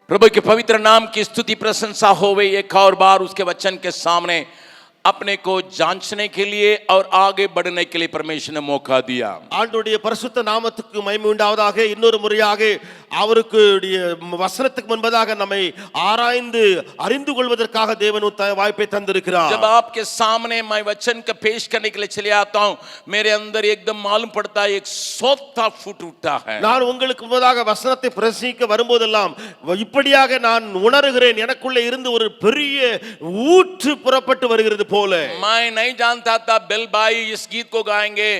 प्रभु के पवित्र नाम की स्तुति प्रशंसा होवे। एक और बार उसके वचन के सामने अपने को जांचने के लिए और आगे बढ़ने के लिए परमेश्वर ने मौका दिया। ஆண்டவருடைய பரிசுத்த நாமத்துக்கு மகிமை உண்டாவதாக. இன்னொரு முறையாக அவருடைய வசனத்துக்கு முன்பதாக நம்மை ஆராய்ந்து அறிந்து கொள்வதற்காக தேவன் வாய்ப்பை தந்திருக்கிறார். जब आपके सामने मैं वचन का पेश करने के लिए चले आता हूं, मेरे अंदर एकदम मालूम पड़ता है एक सौता फूट उठता है. நான் உங்களுக்கு முன்பதாக வசனத்தை பிரசங்கிக்க வரும்போதெல்லாம் இப்படியாக நான் உணர்கிறேன், எனக்குள்ளே இருந்து ஒரு பெரிய ஊற்று புறப்பட்டு வருகிறது போல. मैं नहीं जानता था बेल भाई इस गीत को गाएंगे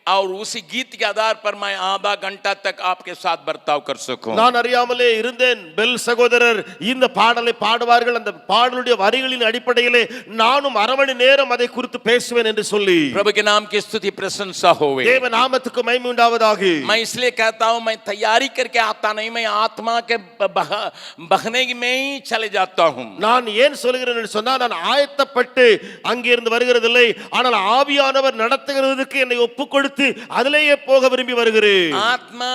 और उसी गीत के आधार पर मैं आधा घंटा तक आपके साथ बर्ताव कर सकूं. நான் அறியாமலே இருந்தேன் பெல் சகோதரர் இந்த பாடலை பாடுவார்கள், அந்த பாடலுடைய வரிகளின் அடிப்படையிலே நானும் அரை மணி நேரம் அதை குறித்து பேசுவேன் என்று சொல்லி. प्रभु के नाम की स्तुति प्रशंसा होवे. தேவ நாமத்துக்கு மகிமை உண்டாவதாக. मैं इसलिए कहता हूं मैं तैयारी करके आता नहीं, मैं आत्मा के बहने में ही चले जाता हूं. நான் ஏன் சொல்கிறேன் என்று சொன்னா, நான் ஆயத்தப்பட்டு அங்கே இருந்து வருகிறதில்லை, ஆனால் ஆவியானவர் நடத்துகிறதுக்கு என்னை ஒப்புக்கொடுத்து அதிலேயே போக விரும்பி வருகிறேன். आत्मा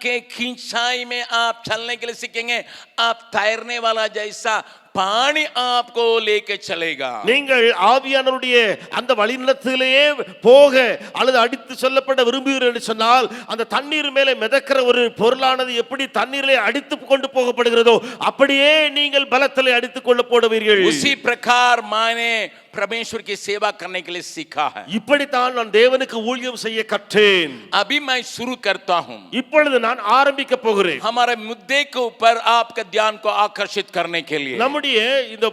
के खिंचाई में आप चलने के लिए सीखेंगे, आप तैरने वाला जैसा पानी आपको लेके चलेगा. நீங்கள் ஆவியானவருடைய அந்த வழிநடத்திலேயே போக அல்லது அடித்து சொல்லப்பட விரும்புகிறீர்கள் என்று சொன்னால், அந்த தண்ணீர் மேலே மிதக்கிற ஒரு பொருளானது எப்படி தண்ணீரிலே அடித்து கொண்டு போகப்படுகிறதோ அப்படியே நீங்கள் பலத்திலே அடித்து கொள்ள போடுவீர்கள். उसी प्रकार मैंने परमेश्वर की सेवा करने के लिए सीखा है. இப்படித்தான் நான் தேவனுக்கு ஊழியம் செய்ய கற்றேன். अभी मैं शुरू करता हूं. இப்பொழுது நான் ஆரம்பிக்க போகிறேன். हमारे मुद्दे के ऊपर आपका ध्यान को आकर्षित करने के लिए நம்முடைய இந்த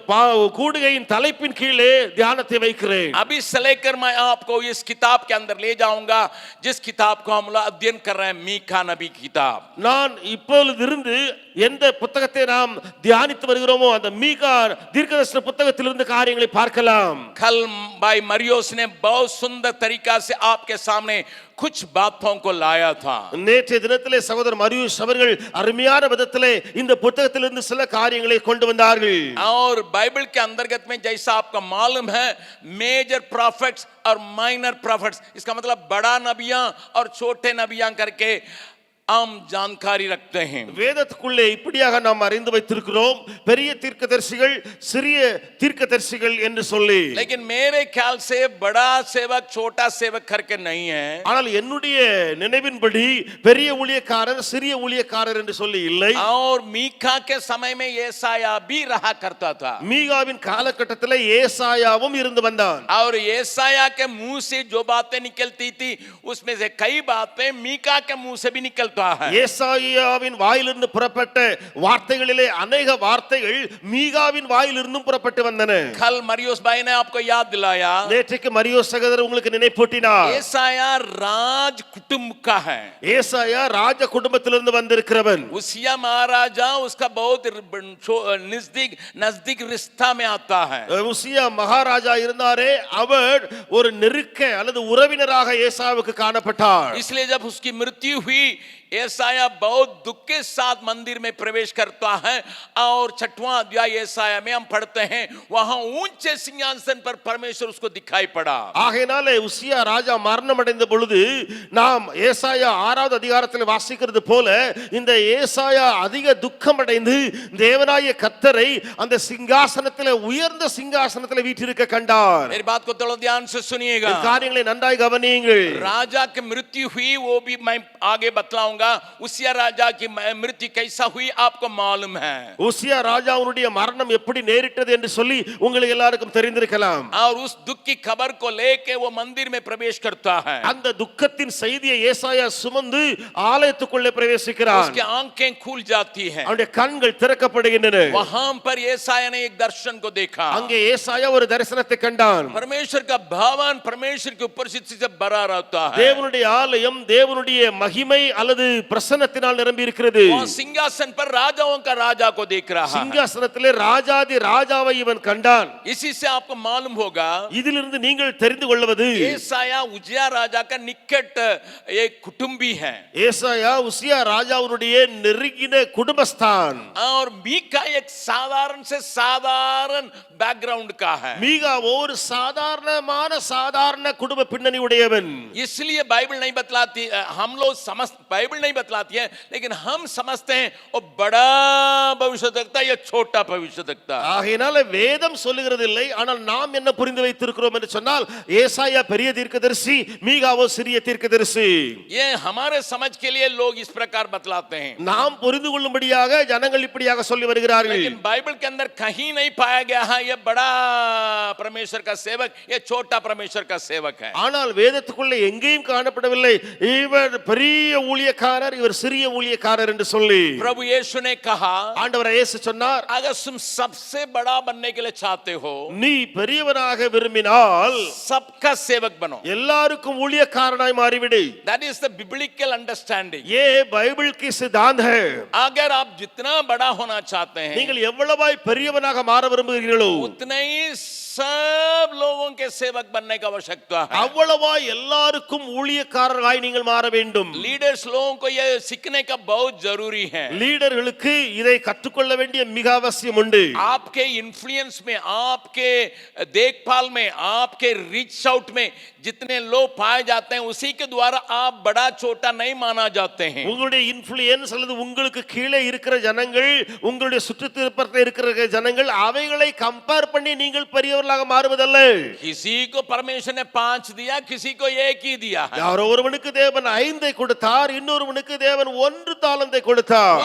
கூடுகையின் தலைப்பின் கீழே தியானத்தை வைக்கிறேன். अभी से लेकर मैं आपको इस किताब के अंदर ले जाऊंगा जिस किताब को हम लोग अध्ययन कर रहे हैं, मीका नबी की किताब. நான் இப்பொழுது இருந்து எந்த புத்தகத்தை நாம் தியானித்து வருகிறோமோ அந்த மீகா தீர்க்கதரிசன புத்தகத்திலிருந்து காரியங்களை பார்க்கலாம். कल भाई मरियोस ने बहुत सुंदर तरीका से आपके सामने कुछ बातों को लाया था. நேற்றைய தினத்திலே சகோதரர் மரியூஸ் அவர்கள் அருமையான விதத்திலே இந்த புத்தகத்திலிருந்து சில காரியங்களை கொண்டு வந்தார்கள். और बाइबल के अंतर्गत में जैसा आपका मालूम है, मेजर प्रॉफिट्स और माइनर प्रॉफिट्स, इसका मतलब बड़ा नबियां और छोटे नबियां करके आम जानकारी रखते हैं. வேதத்துக்குள்ளே இப்படியாக நாம் அறிந்து வைத்திருக்கிறோம், பெரிய தீர்க்கதரிசிகள் சிறிய தீர்க்கதரிசிகள் என்று சொல்லி. लेकिन मेरे ख्याल से बड़ा सेवक छोटा सेवक करके नहीं है. ஆனால் என்னுடைய நினைவின்படி பெரிய ஊழியக்காரர் சிறிய ஊழியக்காரர் என்று சொல்லி இல்லை. और मीका के समय में येसाया भी रहा करता था. மீகாவின் காலகட்டத்திலே ஏசாயாவும் இருந்து வந்தான். और येसाया के मुंह से जो बातें निकलती थी उसमें से कई बातें मीका के मुंह से भी निकलता है. ஏசாயாவின் வாயிலிருந்து புறப்பட்ட வார்த்தைகளிலே अनेक வார்த்தைகள் மீகாவின் வாயிலிருந்தும் புறப்பட்டு வந்தன. कल मरियोस भाई ने आपको याद दिलाया, நேற்றுக்கு மரியோஸ் சகோதரர் உங்களுக்கு நினைப்பூட்டினார். येसाया राज कुटुंब का है. ஏசாயா ராஜ குடும்பத்திலிருந்து வந்திருக்கிறவன். उसिया महाराजा उसका बहुत नजदीक रिश्ता में आता है. உசியா மகாராஜா இருந்தாரே, அவர் ஒரு நெருக்க அல்லது உறவினராக ஏசாவுக்கு காணப்பட்டார். इसलिए जब उसकी मृत्यु हुई, येसाया बहुत दुख के साथ मंदिर में प्रवेश करता है और 6वां अध्याय येसाया में हम पढ़ते हैं, वहां ऊंचे सिंहासन पर परमेश्वर उसको दिखाई पड़ा. ஆகையினாலே உசியா ராஜா மரணம் அடைந்த பொழுது நாம் ஏசாயா 6வது அதிகாரத்தில் வாசிக்கிறது போல இந்த ஏசாயா அதிக துக்கம் அடைந்து தேவனாகிய கர்த்தரை அந்த சிங்காசனத்திலே உயர்ந்த சிங்காசனத்திலே வீற்றிருக்க கண்டார். मेरी बात को थोड़ा ध्यान से सुनिएगा. காரியங்களை நன்றாய் கவனியுங்கள். राजा की मृत्यु हुई वो भी मैं आगे बतलाऊंगा. उसिया राजा की मृत्यु कैसा हुई आपको मालूम है. உசியா ராஜாவுடைய மரணம் எப்படி நேரிட்டது என்று சொல்லி உங்களுக்கு எல்லாருக்கும் தெரிந்திருக்கலாம். और उस दुख की खबर को लेके वो मंदिर में प्रवेश करता है. அந்த துக்கத்தின் செய்தியை ஏசாயா சுமந்து ஆலயத்துக்குள்ளே பிரவேசிக்கிறார். उसकी आंखें खुल जाती हैं. அவருடைய கண்கள் திறக்கப்படுகின்றன. वहां पर येसाया ने एक दर्शन को देखा. அங்கே ஏசாயா ஒரு தரிசனத்தை கண்டான். परमेश्वर का भवन परमेश्वर की उपस्थिति से भरा रहता है. தேவனுடைய ஆலயம் தேவனுடைய மகிமை அல்லது பிரசன்னத்தினால் நிரம்பி இருக்கிறது. वहां सिंहासन पर राजाओं का राजा को देख रहा है. சிங்காசனத்திலே ராஜாதி ராஜாவை இவன் கண்டான். इसी से आपको मालूम होगा, இதிலிருந்து நீங்கள் தெரிந்து கொள்வது, येसाया उजिया राजा का निकट एक कुटुंबी है. ஏசாயா உசியா ராஜாவுடைய நெருங்கின குடும்பஸ்தான். और मीका एक साधारण से साधारण बैकग्राउंड का है. மீகா ஒரு சாதாரண குடும்ப பின்னணி உடையவன். इसलिए बाइबल नहीं बतलाती, हम लोग समझ बाइबल बाइबल नहीं बतलाती है, लेकिन हम समझते हैं वो बड़ा भविष्यद्वक्ता या छोटा भविष्यद्वक्ता। ஆகையினால வேதம் சொல்லுகிறது இல்லை, ஆனால் நாம் என்ன புரிந்து வைத்திருக்கிறோம் என்று சொன்னால் ஏசாயா பெரிய தீர்க்கதரிசி, மீகாவோ சிறிய தீர்க்கதரிசி. ये हमारे समझ के लिए लोग इस प्रकार बतलाते हैं, நாம் புரிந்து கொள்ளும்படியாக ஜனங்கள் இப்படியாக சொல்லி வருகிறார்கள். लेकिन बाइबल के अंदर कहीं नहीं पाया गया है ये बड़ा परमेश्वर का सेवक, ये छोटा परमेश्वर का सेवक है। ஆனால் வேதத்துக்குள்ள எங்கேயும் காணப்படவில்லை இவர் பெரிய ஊழியக்காரர், இவர் சிறிய ஊழியக்காரர் என்று சொல்லி. प्रभु यीशु ने कहा, ஆண்டவர் இயேசு சொன்னார், अगर तुम सबसे बड़ा बनने के लिए चाहते हो, நீ பெரியவனாக விரும்பினால் सबका सेवक बनो। எல்லாருக்கும் ஊழியக்காரனாய் மாறிவிடு. That is the biblical understanding. ये बाइबल की सिद्धांत है. अगर आप जितना बड़ा होना चाहते हैं, நீங்கள் எவ்வளவாய் பெரியவனாக மாற விரும்புகிறீர்களோ उतने ही सब लोगों के सेवक बनने का आवश्यकता है। அவ்வளவாய் எல்லாருக்கும் ஊழியக்காரராய் நீங்கள் மாற வேண்டும். लीडर्स लोगों को यह सीखने का बहुत जरूरी है। லீடர்களுக்கு இதை கற்றுக்கொள்ள வேண்டிய மிக அவசியம் உண்டு. आपके इन्फ्लुएंस में, आपके देखभाल में, आपके रीच आउट में जितने लोग पाए जाते हैं, उसी के द्वारा आप बड़ा छोटा नहीं माना जाते हैं। உங்களுடைய இன்ஃப்ளூயன்ஸ் அல்லது உங்களுக்கு கீழே இருக்கிற ஜனங்கள், உங்களுடைய சுற்றுப்புறத்தில் இருக்கிற ஜனங்கள், அவைகளை கம்பேர் பண்ணி நீங்கள் பெரியவர்களாக மாறுவதல்ல. किसी को परमेश्वर ने 5 दिया, किसी को 1 ही दिया है। யாரோ ஒருவனுக்கு தேவன் 5 கொடுத்தார், இன்னொருவனுக்கு தேவன் 1 தாலந்தை கொடுத்தார்.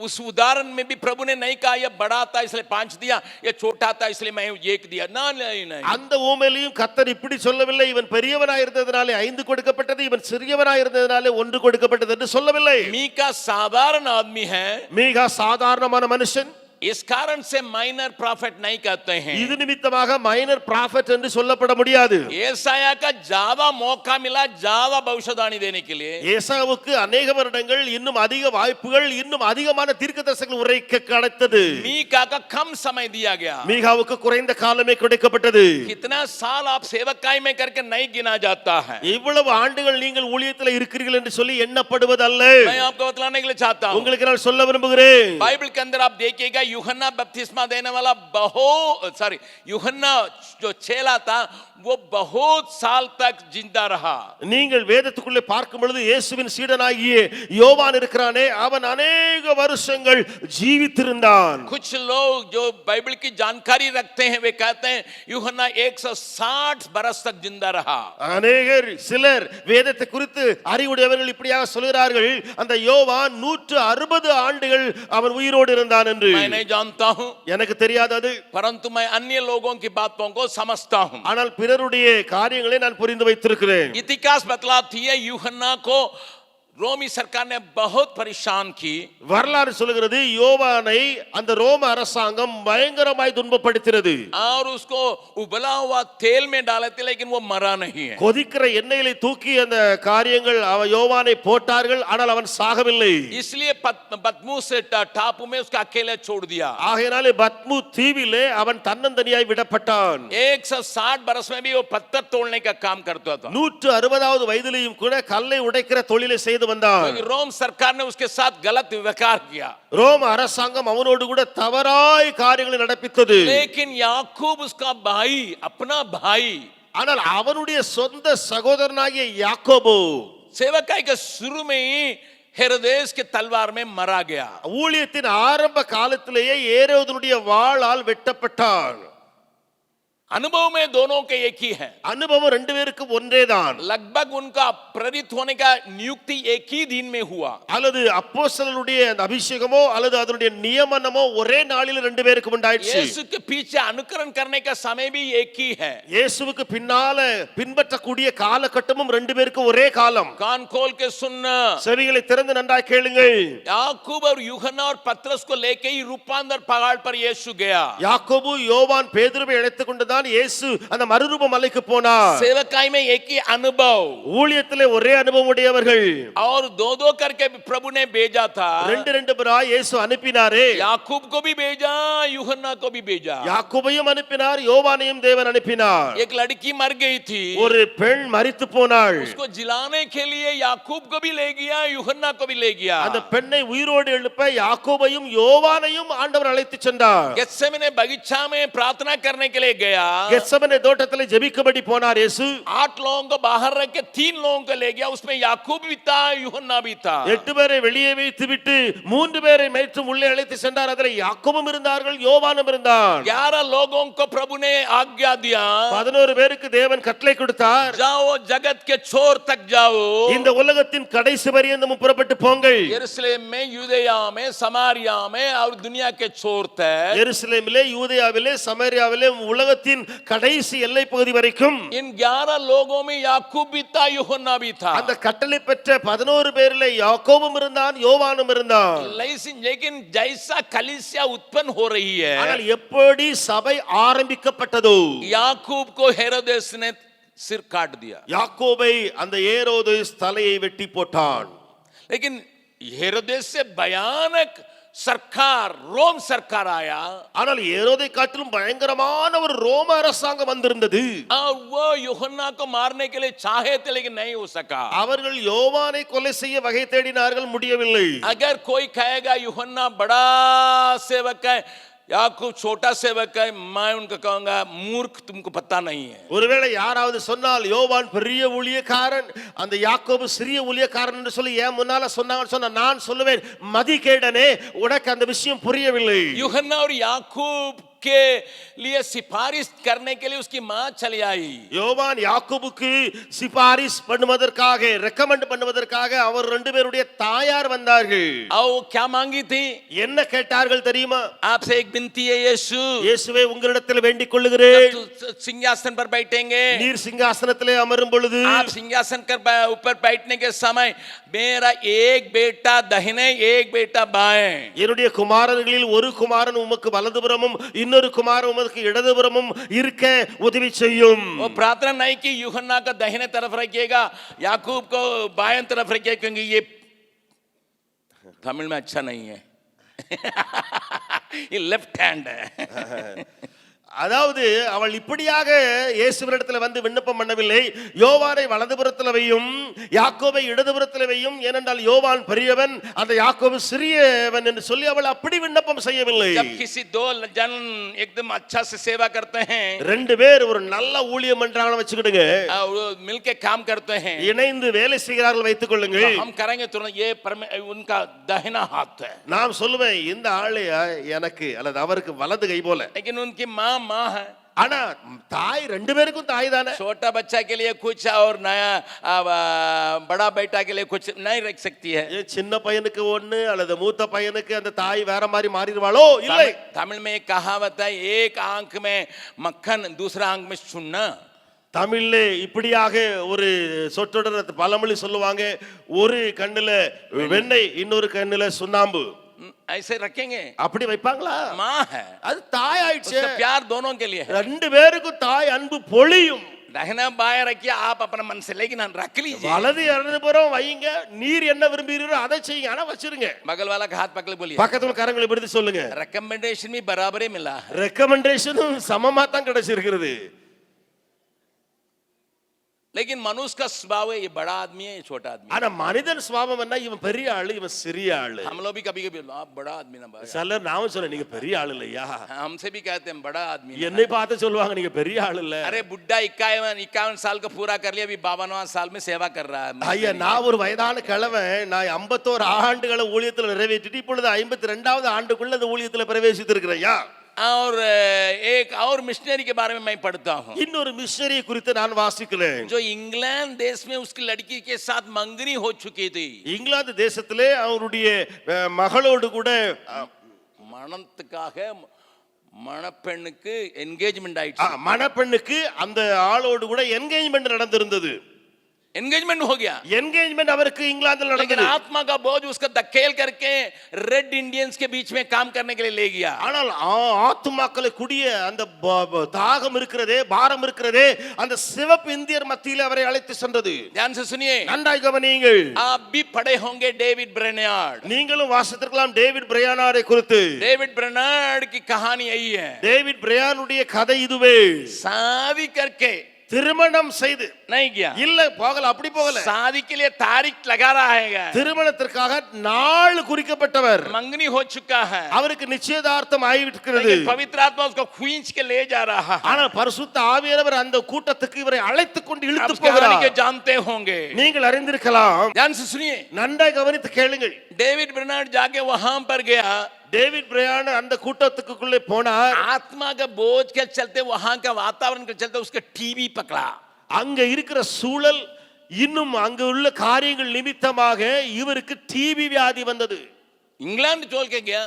उस उदाहरण में भी प्रभु ने नहीं कहा ये बड़ा था इसलिए 5 दिया, ये छोटा था इसलिए मैं 1 दिया। नहीं। அந்த ஊமையிலும் கர்த்தர் இப்படி சொல்லவில்லை, இவன் பெரியவனாய் இருந்ததனாலே 5 கொடுக்கப்பட்டது, இவன் சிறியவனாய் இருந்ததனாலே 1 கொடுக்கப்பட்டது என்று சொல்லவில்லை. मीका साधारण आदमी है, மீகா சாதாரணமான மனுஷன். इस कारण से माइनर प्रॉफिट नहीं कहते हैं। இது நிமித்தமாக மைனர் ப்ராஃபட் என்று சொல்லப்பட முடியாது. ஏசாயா का ज्यादा मौका मिला ज्यादा भविष्यवाणी देने के लिए। ஏசாவுக்கு अनेक வருடங்கள், இன்னும் அதிக வாய்ப்புகள், இன்னும் அதிகமான தீர்க்கதரிசனங்கள் உரைக்க கிடைத்தது. मीका का कम समय दिया गया। மீகாவுக்கு குறைந்த காலமே கொடுக்கப்பட்டது. कितना साल आप सेवकाई में करके नहीं गिना जाता है। இவ்வளவு ஆண்டுகள் நீங்கள் ஊழியத்தில் இருக்கிறீர்கள் என்று சொல்லி எண்ணப்படுவது அல்ல. मैं आपको बतलाने के लिए चाहता हूं, உங்களுக்கு நான் சொல்ல விரும்புகிறேன், बाइबल के अंदर आप देखिएगा यूहन्ना बपतिस्मा देने वाला यूहन्ना जो चेला था वो बहुत साल तक जिंदा रहा। நீங்கள் வேதத்துக்குள்ளே பார்க்கும் பொழுது இயேசுவின் சீடனாகிய யோவான் இருக்கிறானே, அவன் अनेक வருஷங்கள் ஜீவித்திருந்தான். कुछ लोग जो बाइबल की जानकारी रखते हैं वे कहते हैं यूहन्ना 160 बरस तक जिंदा रहा। अनेகர் சிலர் வேதத்தை குறித்து அறிவுடையவர்கள் இப்படியாக சொல்கிறார்கள், அந்த யோவான் 160 ஆண்டுகள் அவன் உயிரோடு இருந்தான் என்று. मैं नहीं जानता हूं, எனக்கு தெரியாது அது, परंतु मैं अन्य लोगों की बातों को समझता हूं। ஆனால் பிறருடைய காரியங்களை நான் புரிந்து வைத்திருக்கிறேன். इतिहास बतलाती है यूहन्ना को रोमी सरकार ने बहुत परेशान की। வரலாறு சொல்கிறது யோவானை அந்த ரோம அரசாங்கம் பயங்கரமாய் துன்பப்படுத்தினது. और उसको उबला हुआ तेल में डाले थे, लेकिन वो मरा नहीं है। கொதிக்கிற எண்ணெயிலே தூக்கி அந்த காரியங்கள் யோவானை போட்டார்கள், ஆனால் அவன் சாகவில்லை. इसलिए बदमूस टापू में उसका अकेले छोड़ दिया। ஆகையாலே பத்மு தீவிலே அவன் தன்னந்தனியாய் விடப்பட்டான். 160 बरस में भी वो पत्थर तोड़ने का काम करता था। 160வது வயதிலேயும் கூட கல்லை உடைக்கிற தொழிலை செய்து வந்தான். रोम सरकार ने उसके साथ गलत व्यवहार किया। ரோம அரசாங்கம் அவனோடு கூட தவறாய் காரியங்களை நடப்பித்தது. लेकिन याकूब उसका भाई, अपना भाई, ஆனால் அவனுடைய சொந்த சகோதரனாகிய யாக்கோபு सेवकाई के शुरू में ही हेरोदेस के तलवार में मरा गया। ஊழியத்தின் ஆரம்ப காலத்திலேயே ஏரோதுடைய வாளால் வெட்டப்பட்டான். अनुभव में दोनों के एक ही है। அனுபவம் ரெண்டு பேருக்கும் ஒன்றேதான். लगभग उनका प्रेरित होने का नियुक्ति एक ही दिन में हुआ। அல்லது அப்போஸ்தலனுடைய அந்த அபிஷேகமோ அல்லது அதனுடைய நியமனமோ ஒரே நாளில் ரெண்டு பேருக்கும் உண்டாயிற்று. यीशु के पीछे अनुकरण करने का समय भी एक ही है। இயேசுவுக்கு பின்னால பின்பற்றக்கூடிய காலகட்டமும் ரெண்டு பேருக்கும் ஒரே காலம். कान खोल के सुनना, செவிகளை திறந்து நன்றாய் கேளுங்கள். याकूब और यूहन्ना और पतरस को लेके ही रूपांतर पहाड़ पर यीशु गया। யாக்கோபு யோவான் பேதுருவை அழைத்துக் கொண்டுதான் இயேசு அந்த மறுரூப மலைக்கு போனார். सेवकाई में एक ही अनुभव, ஊழியத்திலே ஒரே அனுபவம் உடையவர்கள். और दो करके प्रभु ने भेजा था। ரெண்டு ரெண்டு பேராய் இயேசு அனுப்பினாரே. याकूब को भी भेजा, यूहन्ना को भी भेजा। யாக்கோபையும் அனுப்பினார், யோவானையும் தேவன் அனுப்பினார். एक लड़की मर गई थी, ஒரு பெண் மரித்து போனாள். उसको जिलाने के लिए याकूब को भी ले गया, यूहन्ना को भी ले गया। அந்த பெண்ணை உயிரோடு எழுப்ப யாக்கோபையும் யோவானையும் ஆண்டவர் அழைத்து சென்றார். गेत्सेमने बगीचा में प्रार्थना करने के लिए गया। கெத்செமனே தோட்டத்திலே ஜெபிக்கும்படி போனார் இயேசு 8 लोगों को बाहर रख के 3 लोगों को ले गया, उसमें याकूब भी था, यूहन्ना भी था। 8 பேரை வெளியே வைத்து விட்டு 3 பேரை மேற்றும் உள்ளே அழைத்து சென்றார். அதிலே யாக்கோபும் இருந்தார்கள், யோவானும் இருந்தார். 11 लोगों को प्रभु ने आज्ञा दिया, 11 பேருக்கு தேவன் கட்டளை கொடுத்தார். जाओ जगत के छोर तक जाओ, இந்த உலகத்தின் கடைசி பரியந்தம் புறப்பட்டு போங்கள். यरूशलेम में, यूदेया में, समारिया में और दुनिया के छोर तक। எருசலேமிலே, யூதேயாவிலே, சமாரியாவிலே, உலகத்தின் கடைசி எல்லை பகுதி வரைக்கும். इन 11 लोगों में याकूब भी था, यूहन्ना भी था। அந்த கட்டளை பெற்ற 11 பேரிலே யாக்கோபும் இருந்தான், யோவானும் இருந்தான். लेकिन जैसा कलीसिया उत्पन्न हो रही है, ஆனால் எப்படி சபை ஆரம்பிக்கப்பட்டதோ, याकूब को हेरोदेस ने सिर काट दिया। யாக்கோபை அந்த ஏரோதேஸ் தலையை வெட்டி போட்டான். लेकिन हेरोदेस से भयानक सरकार, रोम सरकार आया, ஆனால் ஏரோதை காட்டிலும் பயங்கரமான ஒரு ரோம அரசாங்கம் வந்திருந்தது. और वो यूहन्ना को मारने के लिए चाहे थे लेकिन नहीं हो सका। அவர்கள் யோவானை கொலை செய்ய வகை தேடினார்கள், முடியவில்லை. अगर कोई कहेगा यूहन्ना बड़ा सेवक है, याकूब छोटा सेवक है, मैं उनको कहूंगा मूर्ख, तुमको पता नहीं है। ஒருவேளை யாராவது சொன்னால் யோவான் பெரிய ஊழியக்காரன், அந்த யாக்கோபு சிறிய ஊழியக்காரன் என்று சொல்லி ஏன் முன்னால சொன்னாங்கன்னு சொன்னா நான் சொல்லுவேன், மதிகேடனே, உனக்கு அந்த விஷயம் புரியவில்லை. यूहन्ना और याकूब के लिए सिफारिश करने के लिए उसकी मां चली आई। யோவான் யாக்கோபுக்கு சிபாரிஸ் பண்ணுவதற்காக, ரெக்கமெண்ட் பண்ணுவதற்காக அவர் 2 பேருடைய தாயார் வந்தார்கள். और वो क्या मांगी थी? என்ன கேட்டார்கள் தெரியுமா? आपसे एक विनती है यीशु, இயேசுவே உங்களிடத்தில் வேண்டிக் கொள்ளுகிறேன், जब सिंहासन पर बैठेंगे, நீர் சிங்காசனத்திலே அமரும் பொழுது, आप सिंहासन के ऊपर बैठने के समय मेरा एक बेटा दाहिने, एक बेटा बाएं, என்னுடைய குமாரர்களில் ஒரு குமாரன் உமக்கு வலதுபுறமும் இன்னொரு குமாரன் உமக்கு இடதுபுறமும் இருக்க உதவி செய்யும். वो प्रार्थना नहीं कि यूहन्ना का दाहिने तरफ रखिएगा, याकूब को बाएं तरफ रखिएगा, क्योंकि ये तमिल में अच्छा नहीं है। ये लेफ्ट हैंड है। அதாவது அவள் இப்படியாக இயேசுவினிடத்தில் வந்து விண்ணப்பம் பண்ணவில்லை, யோவானை வலதுபுறத்தில் வையும் யாக்கோபை இடதுபுறத்தில் வையும், ஏனென்றால் யோவான் பெரியவன், அந்த யாக்கோபு சிறியவன் என்று சொல்லி அவள் அப்படி விண்ணப்பம் செய்யவில்லை. जब किसी दो जन एकदम अच्छा से सेवा करते हैं, 2 பேர் ஒரு நல்ல ஊழியம் பண்றாங்கன்னு வச்சுக்கிடுங்க, मिलके काम करते हैं, இணைந்து வேலை செய்கிறார்கள் வைத்துக் கொள்ளுங்கள், हम करेंगे तुरंत ये उनका दाहिना हाथ है। நாம் சொல்லுவேன் இந்த ஆளு எனக்கு அல்லது அவருக்கு வலது கை போல, लेकिन उनकी माँ है, ஆனா தாய் 2 பேருக்கும் தாய் தானே. छोटा बच्चा के लिए कुछ और नया बड़ा बेटा के लिए कुछ नहीं रख सकती है। சின்ன பையனுக்கு ஒண்ணு அல்லது மூத்த பையனுக்கு அந்த தாய் வேற மாதிரி மாறிடுவாளோ? இல்லை. तमिल में एक कहावत है, एक आंख में मक्खन दूसरा आंख में चूना। தமிழ்ல இப்படியாக ஒரு சொற்றொடர் பழமொழி சொல்லுவாங்க, ஒரு கண்ணுல வெண்ணெய் இன்னொரு கண்ணுல சுண்ணாம்பு. ऐसे रखेंगे? அப்படி வைப்பாங்களா? माँ है, அது தாய் ஆயிடுச்சு. उसका प्यार दोनों के लिए है। 2 பேருக்கும் தாய் அன்பு பொழியும். दाहिना बाएं रखिए आप अपने मन से, लेकिन रख लीजिए। வலது இடதுபுறம் வைங்க, நீர் என்ன விரும்புகிறீரோ அதை செய்யுங்க, ஆனா வச்சிருங்க. बगल वाला का हाथ पकड़ बोलिए, பக்கத்துல கரங்களை பிடித்து சொல்லுங்க, रिकमेंडेशन भी बराबर ही मिला है। ரெக்கமெண்டேஷனும் சமமா தான் கிடைச்சிருக்கிறது. लेकिन मनुष्य का स्वभाव है, ये बड़ा आदमी है, ये छोटा आदमी है। ஆனா மனிதன் சுபாவம் என்ன, இவன் பெரிய ஆளு இவன் சிறிய ஆளு. हम लोग भी कभी कभी आप बड़ा आदमी ना भाई, சிலர் நாம சொல்ல நீங்க பெரிய ஆளு இல்லையா, हमसे भी कहते हैं बड़ा आदमी ना। என்னை பார்த்து சொல்லுவாங்க நீங்க பெரிய ஆளு இல்ல. अरे बुड्ढा 51 साल का पूरा कर लिया, अभी 52वां साल में सेवा कर रहा है। ஐயா நான் ஒரு வயதான கிழவன், நான் 51 ஆண்டுகளை ஊழியத்தில் நிறைவேற்றிட்டு இப்பொழுது 52வது ஆண்டுக்குள்ள அந்த ஊழியத்தில் பிரவேசித்து இருக்கிறேயா. और एक और मिशनरी के बारे में मैं पढ़ता हूँ, இன்னொரு மிஷனரி குறித்து நான் வாசிக்கிறேன். जो इंग्लैंड देश में उसकी लड़की के साथ मंगनी हो चुकी थी। இங்கிலாந்து தேசத்திலே அவருடைய மகளோடு கூட மணத்துக்காக மணப்பெண்ணுக்கு என்கேஜ்மெண்ட் ஆயிடுச்சு, மணப்பெண்ணுக்கு அந்த ஆளோடு கூட என்கேஜ்மெண்ட் நடந்திருந்தது. एंगेजमेंट हो गया, என்கேஜ்மெண்ட் அவருக்கு இங்கிலாந்தில் लेकिन நடந்தது. आत्मा का बोझ उसका धकेल करके रेड इंडियंस के बीच में काम करने के लिए ले गया। ஆனால் ஆத்துமாக்களை கூடிய அந்த தாகம் இருக்கிறதே, பாரம் இருக்கிறதே, அந்த சிவப்பு இந்தியர் மத்தியில் அவரை அழைத்து சென்றது. ध्यान से सुनिए, நன்றாய் கவனியுங்கள். आप भी पढ़े होंगे डेविड ब्रेनार्ड। நீங்களும் வாசித்திருக்கலாம் டேவிட் பிரையானாரை குறித்து. डेविड ब्रेनार्ड की कहानी यही है, டேவிட் பிரையானுடைய கதை இதுவே. शादी करके திருமணம் செய்து नहीं किया, இல்ல போகல, அப்படி போகல. शादी के लिए तारीख लगा रहा है, திருமணத்திற்காக நாள் குறிக்கப்பட்டவர், मंगनी हो चुका है, அவருக்கு நிச்சயதார்த்தம் ஆகிவிட்டது. लेकिन पवित्र आत्मा उसको खींच के ले जा रहा है। ஆனால் பரிசுத்த ஆவியானவர் அந்த கூட்டத்துக்கு இவரை அழைத்துக் கொண்டு आप இழுத்து उस कहानी के போகிறார். जानते होंगे, நீங்கள் அறிந்திருக்கலாம். ध्यान से सुनिए। நன்றாக கவனித்து கேளுங்கள். डेविड ब्रनार्ड जाके वहां पर गया, டேவிட் பிரையான் அந்த கூட்டத்துக்குள்ளே போனார். आत्मा का बोझ के चलते, वहां का वातावरण के चलते उसका टीबी पकड़ा। அங்க இருக்கிற சூழல், இன்னும் அங்க உள்ள காரியங்கள் நிமித்தமாக இவருக்கு டிபி வியாதி வந்தது. इंग्लैंड छोड़ के गया,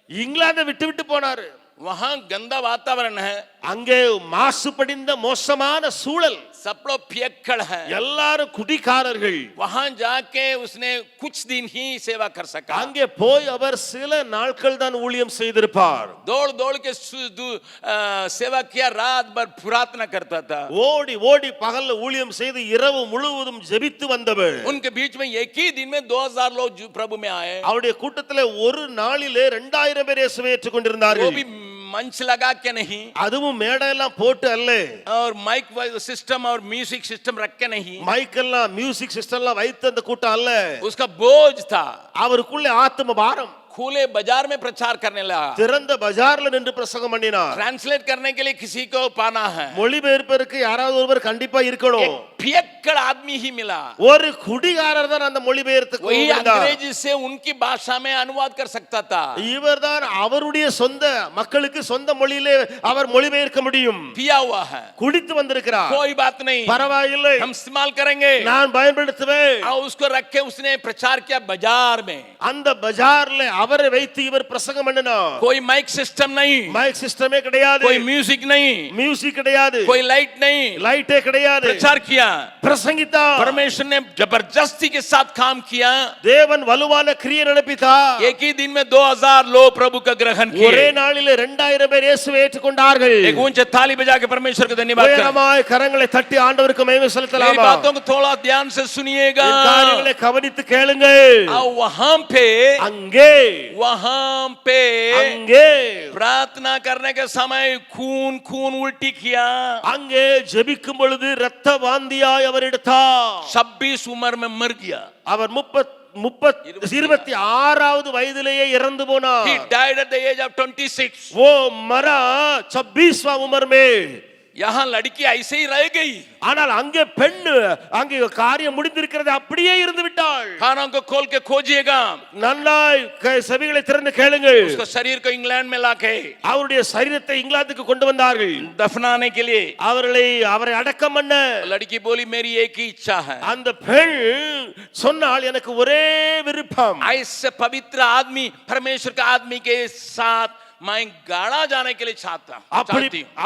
இங்கிலாந்தை விட்டு விட்டு போனாரு. वहां गंदा वातावरण है, அங்கே மாசுபடிந்த மோசமான சூழல், सब लोग पियक्कड़ है, எல்லாரும் குடிகாரர்கள். वहां जाके उसने कुछ दिन ही सेवा कर सका। அங்கே போய் அவர் சில நாட்கள் தான் ஊழியம் செய்திருப்பார். दौड़ दौड़ के सेवा किया, रात भर प्रार्थना करता था। ஓடி ஓடி பகல்ல ஊழியம் செய்து இரவு முழுவதும் ஜெபித்து வந்தவர். उनके बीच में एक ही दिन में 2000 लोग प्रभु में आए। அவருடைய கூட்டத்திலே ஒரு நாளிலே 2000 பேர் இயேசுவை ஏற்றுக்கொண்டிருந்தார்கள். वो भी मंच लगा के नहीं, அதுவும் மேடையெல்லாம் போட்டு அல்ல, और माइक सिस्टम और म्यूजिक सिस्टम रख के नहीं, மைக் எல்லாம் மியூசிக் சிஸ்டம் எல்லாம் வைத்து அந்த கூட்டம் அல்ல. उसका बोझ था, அவருக்குள்ளே ஆத்ம பாரம். खुले बाजार में प्रचार करने लगा। திறந்த பஜார்ல நின்று பிரசங்கம் பண்ணினார். ट्रांसलेट करने के लिए किसी को पाना है, மொழிபெயர்ப்பதற்கு யாராவது ஒருவர் கண்டிப்பா இருக்கணும். पियक्कड़ आदमी ही मिला, ஒரு குடிகாரர் தான் அந்த மொழிபெயர்த்துக்கு वही வந்தார். अंग्रेजी से उनकी भाषा में अनुवाद कर सकता था। இவர்தான் அவருடைய சொந்த மக்களுக்கு சொந்த மொழியிலே அவர் மொழிபெயர்க்க முடியும். पिया हुआ है, குடித்து வந்திருக்கிறார். कोई बात नहीं, பரவாயில்லை, हम इस्तेमाल करेंगे। நான் பயன்படுத்துவேன். और उसको रख के उसने प्रचार किया बाजार में। அந்த பஜார்ல அவரை வைத்து இவர் பிரசங்கம் பண்ணினார். कोई माइक सिस्टम नहीं, மைக் சிஸ்டமே கிடையாது, कोई म्यूजिक नहीं, மியூசிக் கிடையாது, कोई लाइट नहीं, லைட்டே கிடையாது. प्रचार किया, பிரசங்கித்தார். परमेश्वर ने जबरदस्ती के साथ काम किया। தேவன் வலுவான கிரியை நடப்பித்தார். एक ही दिन में 2000 लोग प्रभु का ग्रहण ஒரே किए। நாளிலே 2000 பேர் இயேசுவை ஏற்றுக்கொண்டார்கள். एक ऊंचे ताली बजा के परमेश्वर को धन्यवाद करें। உயரமாய் கரங்களை தட்டி ஆண்டவருக்கு மகிமை मेरी செலுத்தலாமா? बातों को थोड़ा ध्यान से सुनिएगा। என் காரியங்களை கவனித்து கேளுங்கள். और वहां पे அங்கே प्रार्थना करने के समय खून खून उल्टी किया। அங்கே ஜெபிக்கும் பொழுது இரத்த வாந்தியாய் அவர் எடுத்தார். 26 उम्र में मर गया। அவர் 26வது வயதிலேயே இறந்து போனார். He died at the age of 26. वो मरा 26वां उम्र में. यहाँ लड़की ऐसे ही रह गई, ஆனால் அங்கே பெண் அங்கே காரியம் முடிந்திருக்கிறது, அப்படியே இருந்து விட்டாள். कानों को खोल के खोजिएगा। நல்லாய் செவிகளை திறந்து கேளுங்கள். उसको शरीर को इंग्लैंड में लाके அவருடைய சரீரத்தை இங்கிலாந்துக்கு கொண்டு வந்தார்கள் दफनाने के लिए। அவரை அடக்கம் பண்ண. लड़की बोली मेरी एक ही इच्छा है, அந்த பெண் சொன்னால் எனக்கு ஒரே விருப்பம், ऐसे पवित्र आदमी परमेश्वर का आदमी के साथ मैं गाड़ा जाने के लिए चाहती हूं।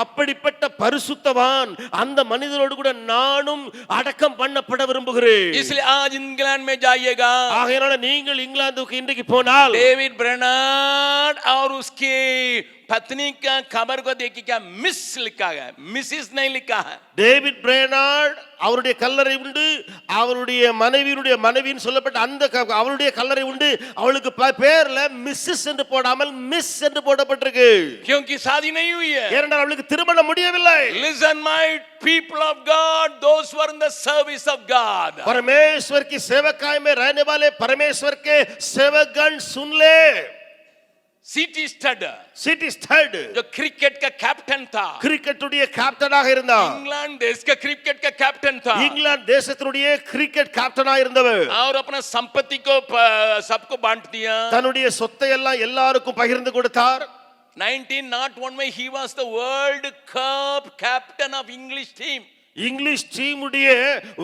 அப்படிப்பட்ட பரிசுத்தவான் அந்த மனிதரோடு கூட நானும் அடக்கம் பண்ணப்பட விரும்புகிறேன். इसलिए आज इंग्लैंड में जाइएगा। ஆகையால நீங்கள் இங்கிலாந்துக்கு இன்றைக்கு போனால் डेविड ब्रनार्ड और उसकी पत्नी का खबर को देखिए, क्या मिस लिखा है, मिसिस नहीं लिखा है। டேவிட் பிரேனார்ட் அவருடைய கல்லறை உண்டு, அவருடைய மனைவியின் சொல்லப்பட்ட அந்த அவருடைய கல்லறை உண்டு. அவளுக்கு பேர்ல மிஸ்ஸஸ் என்று போடாமல் மிஸ் என்று போடப்பட்டிருக்கு. क्योंकि शादी नहीं हुई है, ஏனென்றால் அவளுக்கு திருமணம் முடியவில்லை. Listen my people of God, those who are in the service of God, परमेश्वर की सेवकाई में रहने वाले परमेश्वर के सेवकगण सुन ले। सिटी स्टड जो क्रिकेट का कैप्टन था, கிரிக்கெட்டுடைய கேப்டனாக இருந்தார். इंग्लैंड देश का क्रिकेट का कैप्टन था, இங்கிலாந்து தேசத்தினுடைய கிரிக்கெட் கேப்டனாக இருந்தவர். और अपना संपत्ति को सबको बांट दिया। தன்னுடைய சொத்தை எல்லாம் எல்லாருக்கும் பகிர்ந்து கொடுத்தார். 1901 में he was the world cup captain of English team. English டீமுடைய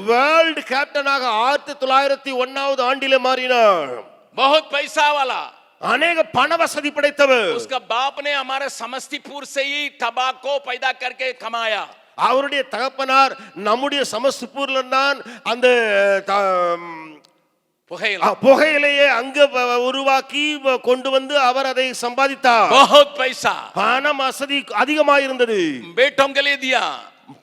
வேர்ல்ட் கேப்டனாக 1901வது ஆண்டிலே மாறினார். बहुत पैसा वाला, अनेक பண வசதி படைத்தவர். उसका बाप ने हमारे समस्तीपुर से ही तंबाकू पैदा करके कमाया। அவருடைய தகப்பனார் நம்முடைய சமஸ்திபூர்ல தான் அந்த புகையிலையே அங்க உருவாக்கி கொண்டு வந்து அவர் அதை சம்பாதித்தார். बहुत पैसा, பண வசதி அதிகமாக இருந்தது. बेटों के लिए दिया,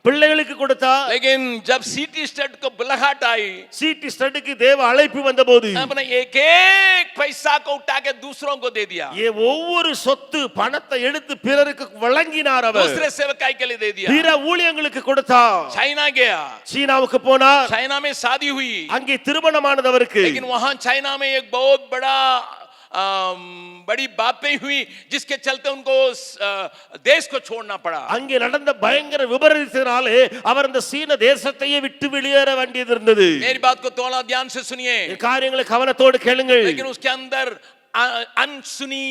பிள்ளைகளுக்கு கொடுத்தார். लेकिन जब सीटी स्टड को बुलाहट आई, சிடி ஸ்டட்டுக்கு தேவ அழைப்பு வந்தபோது अपने एक एक पैसा को उठा के दूसरों को दे दिया, ஒவ்வொரு சொத்து பணத்தை எடுத்து பிறருக்கு வழங்கினார். அவர் दूसरे सेवकाई के लिए दे दिया। பிற ஊழியங்களுக்கு கொடுத்தார். चाइना गया, சீனாவுக்கு போனார். चाइना में शादी हुई, அங்கே திருமணமானது அவருக்கு. लेकिन वहां चाइना में एक बहुत बड़ी बातें हुई जिसके चलते उनको देश को छोड़ना पड़ा। அங்கே நடந்த பயங்கர விபரீதத்தினாலே அவர் அந்த சீன தேசத்தையே விட்டு வெளியேற வேண்டியது இருந்தது. मेरी बात को थोड़ा ध्यान से सुनिए, காரியங்களை கவனத்தோடு கேளுங்கள். लेकिन उसके अंदर अनसुनी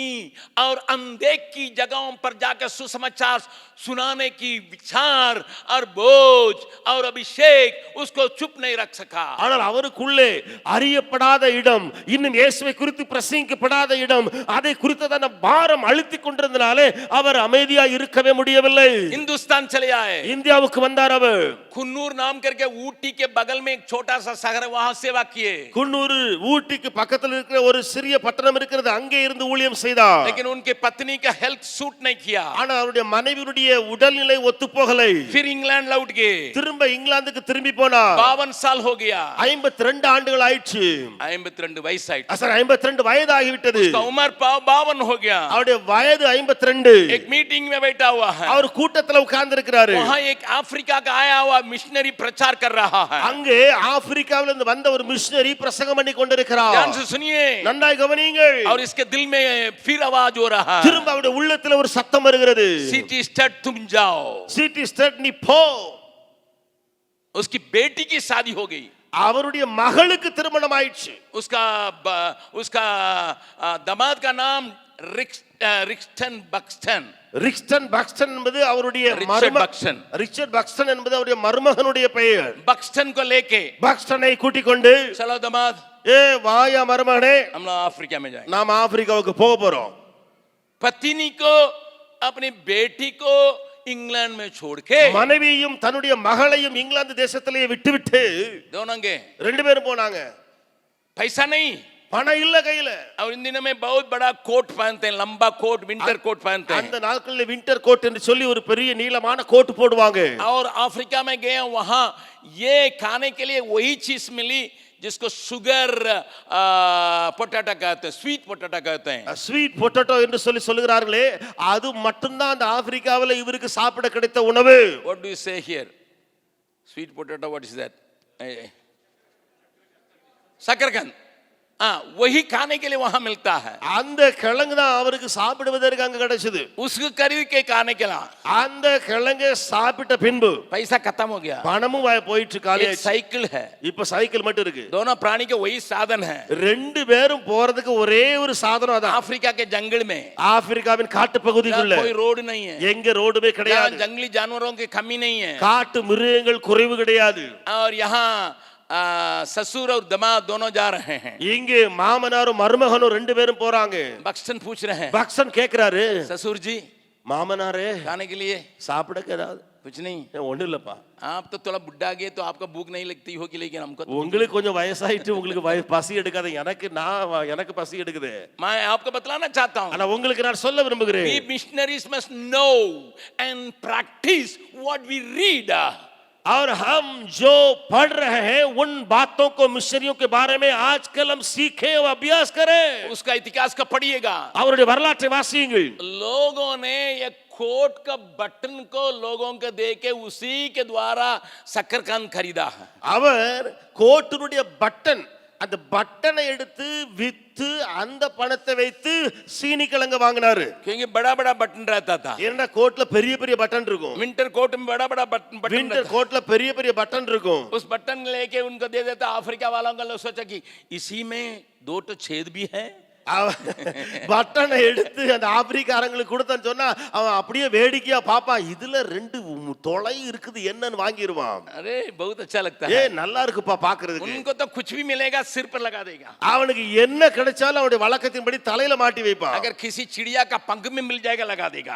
और अनदेखी जगहों पर जाकर सुसमाचार सुनाने की विचार और बोझ और अभिषेक उसको चुप नहीं रख सका। ஆனால் அவருக்குள்ளே அறியப்படாத இடம், இன்னும் இயேசுவை குறித்து பிரசங்கிக்கப்படாத இடம், அதை குறித்ததான பாரம் அழுத்திக் கொண்டிருந்தனாலே அவர் அமைதியா இருக்கவே முடியவில்லை. हिंदुस्तान चले आए, இந்தியாவுக்கு வந்தார். அவர் कुन्नूर नाम करके ऊटी के बगल में एक छोटा सा शहर है, वहां सेवा किए। குன்னூர் ஊட்டிக்கு பக்கத்தில் இருக்கிற ஒரு சிறிய பட்டணம் இருக்கிறது, அங்கே இருந்து ஊழியம் செய்தார். लेकिन उनके पत्नी का हेल्थ सूट नहीं किया, ஆனா அவருடைய மனைவியுடைய உடல்நிலை ஒத்து போகலை. फिर इंग्लैंड लौट गए, திரும்ப இங்கிலாந்துக்கு திரும்பி போனார். 52 साल हो गया, 52 ஆண்டுகள் ஆயிற்று. 52 वयस आई, 52 வயதாகிவிட்டது. उसका उम्र 52 हो गया। அவருடைய வயது 52. एक मीटिंग में बैठा हुआ है, அவர் கூட்டத்துல உட்கார்ந்து இருக்கிறாரு. वहां एक अफ्रीका का आया हुआ मिशनरी प्रचार कर रहा है। அங்கே ஆப்பிரிக்காவில இருந்து வந்த ஒரு மிஷனரி பிரசங்கம் பண்ணி கொண்டிருக்கிறார். ध्यान से सुनिए, நன்றாய் கவனியுங்கள். और इसके दिल में फिर आवाज हो रहा है, திரும்ப அவருடைய உள்ளத்துல ஒரு சத்தம் வருகிறது. सिटी स्टड तुम जाओ। சிட்டி ஸ்டட் நீ போ. उसकी बेटी की शादी हो गई, அவருடைய மகளுக்கு திருமணம் ஆயிடுச்சு. उसका दामाद का नाम रिक्स्टन बक्स्टन। ரிக்ஸ்டன் பக்ஸ்டன் என்பது அவருடைய ரிச்சர்ட் பக்ஸ்டன். ரிச்சர்ட் பக்ஸ்டன் என்பது அவருடைய மருமகனுடைய பெயர். बक्स्टन को लेके பக்ஸ்டனை கூட்டிக் கொண்டு, चलो दामाद, வாயா மருமகனே, हम लोग अफ्रीका में जाएंगे। நாம் ஆப்பிரிக்காவுக்கு போக போறோம். पत्नी को अपनी बेटी को इंग्लैंड में छोड़ के மனைவியையும் தன்னுடைய மகளையும் இங்கிலாந்து தேசத்திலேயே விட்டுவிட்டு दोनों गए। ரெண்டு பேரும் போனாங்க. पैसा नहीं, பணம் இல்ல கையில. और इन दिनों में बहुत बड़ा कोट पहनते हैं, लंबा कोट, विंटर कोट पहनते हैं। அந்த நாட்களில் வின்டர் கோட் என்று சொல்லி ஒரு பெரிய நீளமான கோட் போடுவாங்க. और अफ्रीका में गए, वहां ये खाने के लिए वही चीज मिली जिसको शुगर पोटैटो कहते हैं, स्वीट पोटैटो कहते हैं। ஸ்வீட் பொட்டேட்டோ என்று சொல்லி சொல்லுகிறார்களே, அது மட்டும்தான் அந்த ஆப்பிரிக்காவில் இவருக்கு சாப்பிட கிடைத்த உணவு. What do you say here? Sweet potato, what is that? शकरकंद, वही खाने के लिए वहां मिलता है। அந்த கிழங்கு தான் அவருக்கு சாப்பிடுவதற்கு அங்க கிடைச்சது. उसको खरीद के खाने के लिए அந்த கிழங்கு சாப்பிட்ட பின்பு पैसा खत्म हो गया, பணமும் போயிட்டு एक காலியாச்சு. साइकिल है, இப்ப சைக்கிள் மட்டும் இருக்கு. दोनों प्राणी के वही साधन है। ரெண்டு பேரும் போறதுக்கு ஒரே ஒரு சாதனம் தான். अफ्रीका के जंगल में, ஆப்பிரிக்காவின் காட்டு பகுதிக்குள்ள कोई रोड नहीं है, எங்க ரோடுமே கிடையாது. जंगली जानवरों की कमी नहीं है, காட்டு மிருகங்கள் குறைவு கிடையாது. और यहाँ ससुर और दामाद दोनों जा रहे हैं। இங்கே மாமனாரும் மருமகனும் ரெண்டு பேரும் போறாங்க. बक्सन पूछ रहे हैं, பக்சன் கேக்குறாரு, ससुर जी மாமனாரே खाने के लिए சாப்பிடக்கு ஏதாவது? कुछ नहीं, ஒண்ணு இல்லப்பா, आप तो थोड़ा बुढ़ा गए तो आपका भूख नहीं लगती होगी, लेकिन हमको உங்களுக்கு கொஞ்சம் வயசாயிட்டு உங்களுக்கு பசி எடுக்காது. எனக்கு பசி எடுக்குது. मैं आपको बतलाना चाहता हूँ, ஆனா உங்களுக்கு நான் சொல்ல விரும்புகிறேன், we missionaries must know and practice what we read. और हम जो पढ़ रहे हैं उन बातों को मिशनरियों के बारे में आजकल हम सीखें और अभ्यास करें. उसका इतिहास का पढ़िएगा। அவருடைய வரலாற்றை வாசியுங்கள். लोगों ने एक कोट का बटन को लोगों को दे के उसी के द्वारा शकरकंद खरीदा है। அவர் கோட்டினுடைய பட்டன், அந்த பட்டனை எடுத்து வித்து அந்த பணத்தை வைத்து சீனி கிழங்கு வாங்கினாரு. क्योंकि बड़ा बड़ा बटन रहता था, ஏன்னா கோட்ல பெரிய பெரிய பட்டன் இருக்கும். विंटर कोट में बड़ा बड़ा बटन வின்டர் கோட்ல பெரிய பெரிய பட்டன் இருக்கும். उस बटन लेके उनको दे देता। अफ्रीका वालों का लोग सोचा कि इसी में 2 तो छेद भी है। பட்டனை எடுத்து அந்த ஆப்பிரிக்காரங்களுக்கு கொடுத்தான்னு சொன்னா அவன் அப்படியே வேடிக்கையா பாப்பா, இதுல 2 தொலை இருக்குது என்னன்னு வாங்கிடுவான். अरे बहुत अच्छा लगता ஏ है, நல்லா இருக்குப்பா பாக்குறதுக்கு. उनको तो कुछ भी मिलेगा सिर पर लगा देगा। அவனுக்கு என்ன கிடைச்சாலும் அவனுடைய வழக்கத்தின்படி தலையில மாட்டி வைப்பான். अगर किसी चिड़िया का पंख में मिल जाएगा लगा देगा।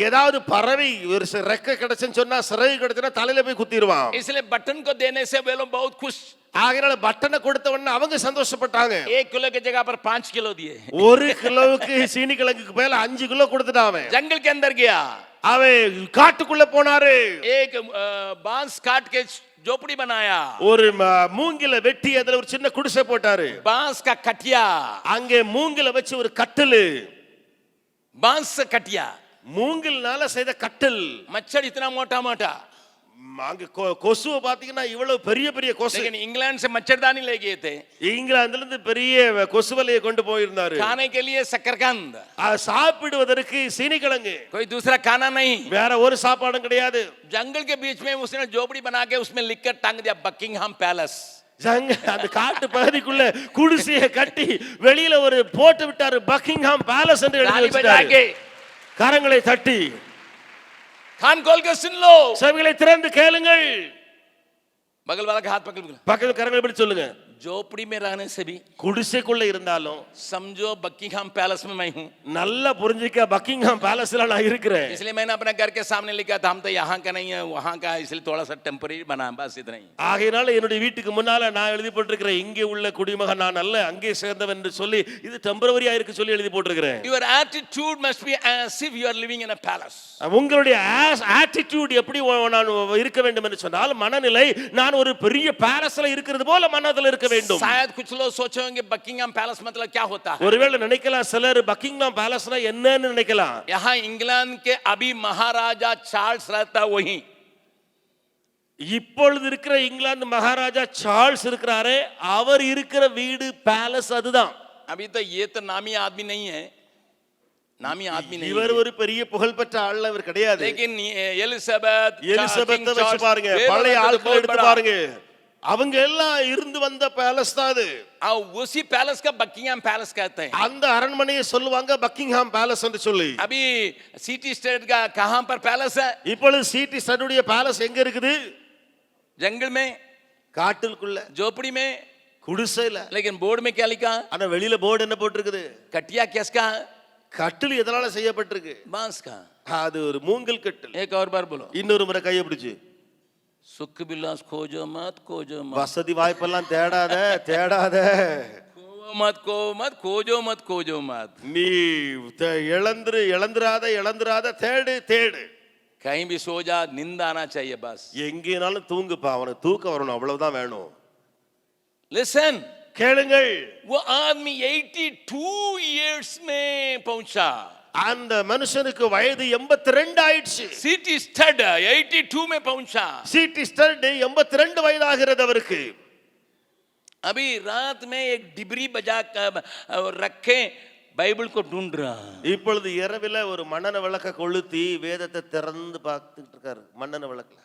ஏதாவது பறவை ஒரு ரெக்க கிடைச்சுன்னு சொன்னா, சிறகு கிடைச்சுன்னா தலையில போய் குத்திடுவான். इसलिए बटन को देने से वे लोग बहुत खुश। ஆகையால பட்டனை கொடுத்த உடனே அவங்க சந்தோஷப்பட்டாங்க. 1 किलो की जगह पर 5 किलो दिए। 1 கிலோவுக்கு சீனி கிழங்குக்கு மேல 5 கிலோ கொடுத்துட்டான். जंगल के अंदर गया, அவன் காட்டுக்குள்ள போனாரு. एक बांस काट के झोपड़ी बनाया, ஒரு மூங்கில வெட்டி அதுல ஒரு சின்ன குடிசை போட்டாரு. बांस का कटिया, அங்கே மூங்கில வச்சு ஒரு கட்டில், बांस से कटिया, மூங்கில்னால செய்த கட்டில். मच्छर इतना मोटा मोटा, அங்க கொசுவை பாத்தீங்கன்னா இவ்வளவு பெரிய பெரிய கொசு. लेकिन इंग्लैंड से मच्छरदानी ले गए थे, இங்கிலாந்துல இருந்து பெரிய கொசுவலையை கொண்டு போயிருந்தாரு. खाने के लिए शकरकंद, சாப்பிடுவதற்கு சீனிக்கிழங்கு, कोई दूसरा खाना नहीं, வேற ஒரு சாப்பாடும் கிடையாது. जंगल के बीच में उसने झोपड़ी बना के उसमें लिखकर टांग दिया बकिंगहाम पैलेस. அந்த காட்டு பகுதிக்குள்ள குடிசையை கட்டி வெளியில ஒரு போட்டு விட்டாரு, பக்கிங்ஹாம் பேலஸ் என்று எழுதி வச்சிட்டாரு. கரங்களை தட்டி कान खोल के सुन लो, செவிகளை திறந்து கேளுங்கள். बगल वाला का हाथ पकड़ लो, பக்கத்துல கரங்களை பிடிச்சு சொல்லுங்க. झोपड़ी में रहने से भी குடிசைக்குள்ள இருந்தாலும் समझो बकिंगहाम पैलेस में मैं हूं. நல்லா புரிஞ்சிக்க, பக்கிங்ஹாம் பேலஸ்ல நான் இருக்கிறேன். इसलिए मैंने अपने घर के सामने लिखा था, हम तो यहाँ का नहीं है वहां का है, इसलिए थोड़ा सा टेम्पररी बना, बस इतना ही. ஆகையினால என்னுடைய வீட்டுக்கு முன்னால நான் எழுதி போட்டிருக்கிறேன், இங்கே உள்ள குடிமகன் நான் அல்ல, அங்கே சேர்ந்தவன் என்று சொல்லி இது டெம்பரவரியா இருக்கு சொல்லி எழுதி போட்டிருக்கிறேன். Your attitude must be as if you are living in a palace. உங்களுடைய ஆட்டிட்யூட் எப்படி நான் இருக்க வேண்டும் என்று சொன்னால், மனநிலை நான் ஒரு பெரிய பேலஸ்ல இருக்கிறது போல மனதில் இருக்க வேண்டும். शायद कुछ लोग सोचे होंगे बकिंगहाम पैलेस मतलब क्या होता है. ஒருவேளை நினைக்கலாம் சிலர் பக்கிங்ஹாம் பேலஸ்னா என்னன்னு நினைக்கலாம். यहाँ इंग्लैंड के अभी महाराजा चार्ल्स रहता वही. இப்பொழுது இருக்கிற இங்கிலாந்து மகாராஜா சார்ல்ஸ் இருக்கிறாரே, அவர் இருக்கிற வீடு பேலஸ் அதுதான். अभी तो ये तो नामी आदमी नहीं है, नामी आदमी नहीं இவர் ஒரு பெரிய புகழ்பெற்ற ஆள் அவர் கிடையாது. लेकिन எலிசபெத் வச்சு பாருங்க, பழைய ஆட்கள் எடுத்து பாருங்க, அவங்க எல்லாம் இருந்து வந்த பேலஸ் தான் அது. उसी पैलेस का बकिंगहाम पैलेस कहते हैं. அந்த அரண்மனையை சொல்லுவாங்க பக்கிங்ஹாம் பேலஸ் என்று சொல்லி. अभी सिटी स्टेट का कहां पर पैलेस है? இப்பொழுது சிட்டி ஸ்டேட்டுடைய பேலஸ் எங்க இருக்குது? जंगल में, காட்டுக்குள்ள, झोपड़ी में, குடிசையில. लेकिन बोर्ड में क्या लिखा? ஆனா வெளியில போர்டு என்ன போட்டிருக்குது? कटिया किसका? கட்டில் எதனால செய்யப்பட்டிருக்கு? बांस का. அது ஒரு மூங்கில் கட்டில். एक और बार बोलो, இன்னொரு முறை கையை பிடிச்சு, सुख विलास खोजो मत, खोजो मत, வசதி வாய்ப்பெல்லாம் தேடாத தேடாத, खोजो मत, खोजो मत. நீ இழந்துராத தேடு தேடு. कहीं भी सो जा, नींद आना चाहिए बस. எங்கேனாலும் தூங்குப்பா, அவனுக்கு தூக்கம் வரணும், அவ்வளவுதான் வேணும். लिसन, கேளுங்கள். वो आदमी 82 इयर्स में पहुंचा. அந்த மனுஷனுக்கு வயது 82 ஆயிடுச்சு. सिटी स्टड 82 में पहुंचा. சிட்டி ஸ்டட் 82 வயதாகிறது அவருக்கு. अभी रात में एक डिबरी बजा रखे, बाइबल को ढूंढ रहा. இப்பொழுது இரவில ஒரு மண்ணெண்ணெய் விளக்க கொளுத்தி வேதத்தை திறந்து பார்த்துட்டு இருக்காரு. மண்ணெண்ணெய் விளக்குல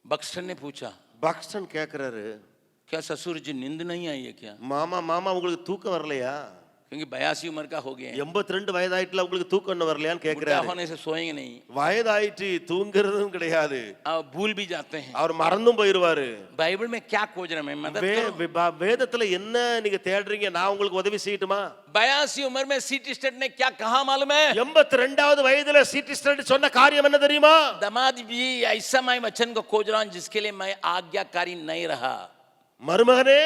बक्सन ने पूछा, பக்ஸ்டன் கேக்குறாரு, क्या ससुर जी नींद नहीं आई है क्या? மாமா உங்களுக்கு தூக்கம் வரலையா? क्योंकि 82 उम्र का हो गए, 82 வயதாயிட்டுல உங்களுக்கு தூக்கம் என்ன வரலையான்னு கேக்குறாரு. होने से सोएंगे नहीं, வயதாயிட்டு தூங்குறதும் கிடையாது, भूल भी जाते हैं. அவர் மறந்தும் போயிருவாரு. बाइबल में क्या खोज रहे हैं, मदद करो. வேதத்துல என்ன நீங்க தேடுறீங்க, நான் உங்களுக்கு உதவி செய்யட்டுமா? 82 उम्र में सिटी स्टेट ने क्या कहा मालूम है? 82வது வயதுல சிட்டி ஸ்டேட் சொன்ன காரியம் என்ன தெரியுமா? दामाद जी ऐसा मैं वचन को खोज रहा हूं जिसके लिए मैं आज्ञाकारी नहीं रहा. மருமகனே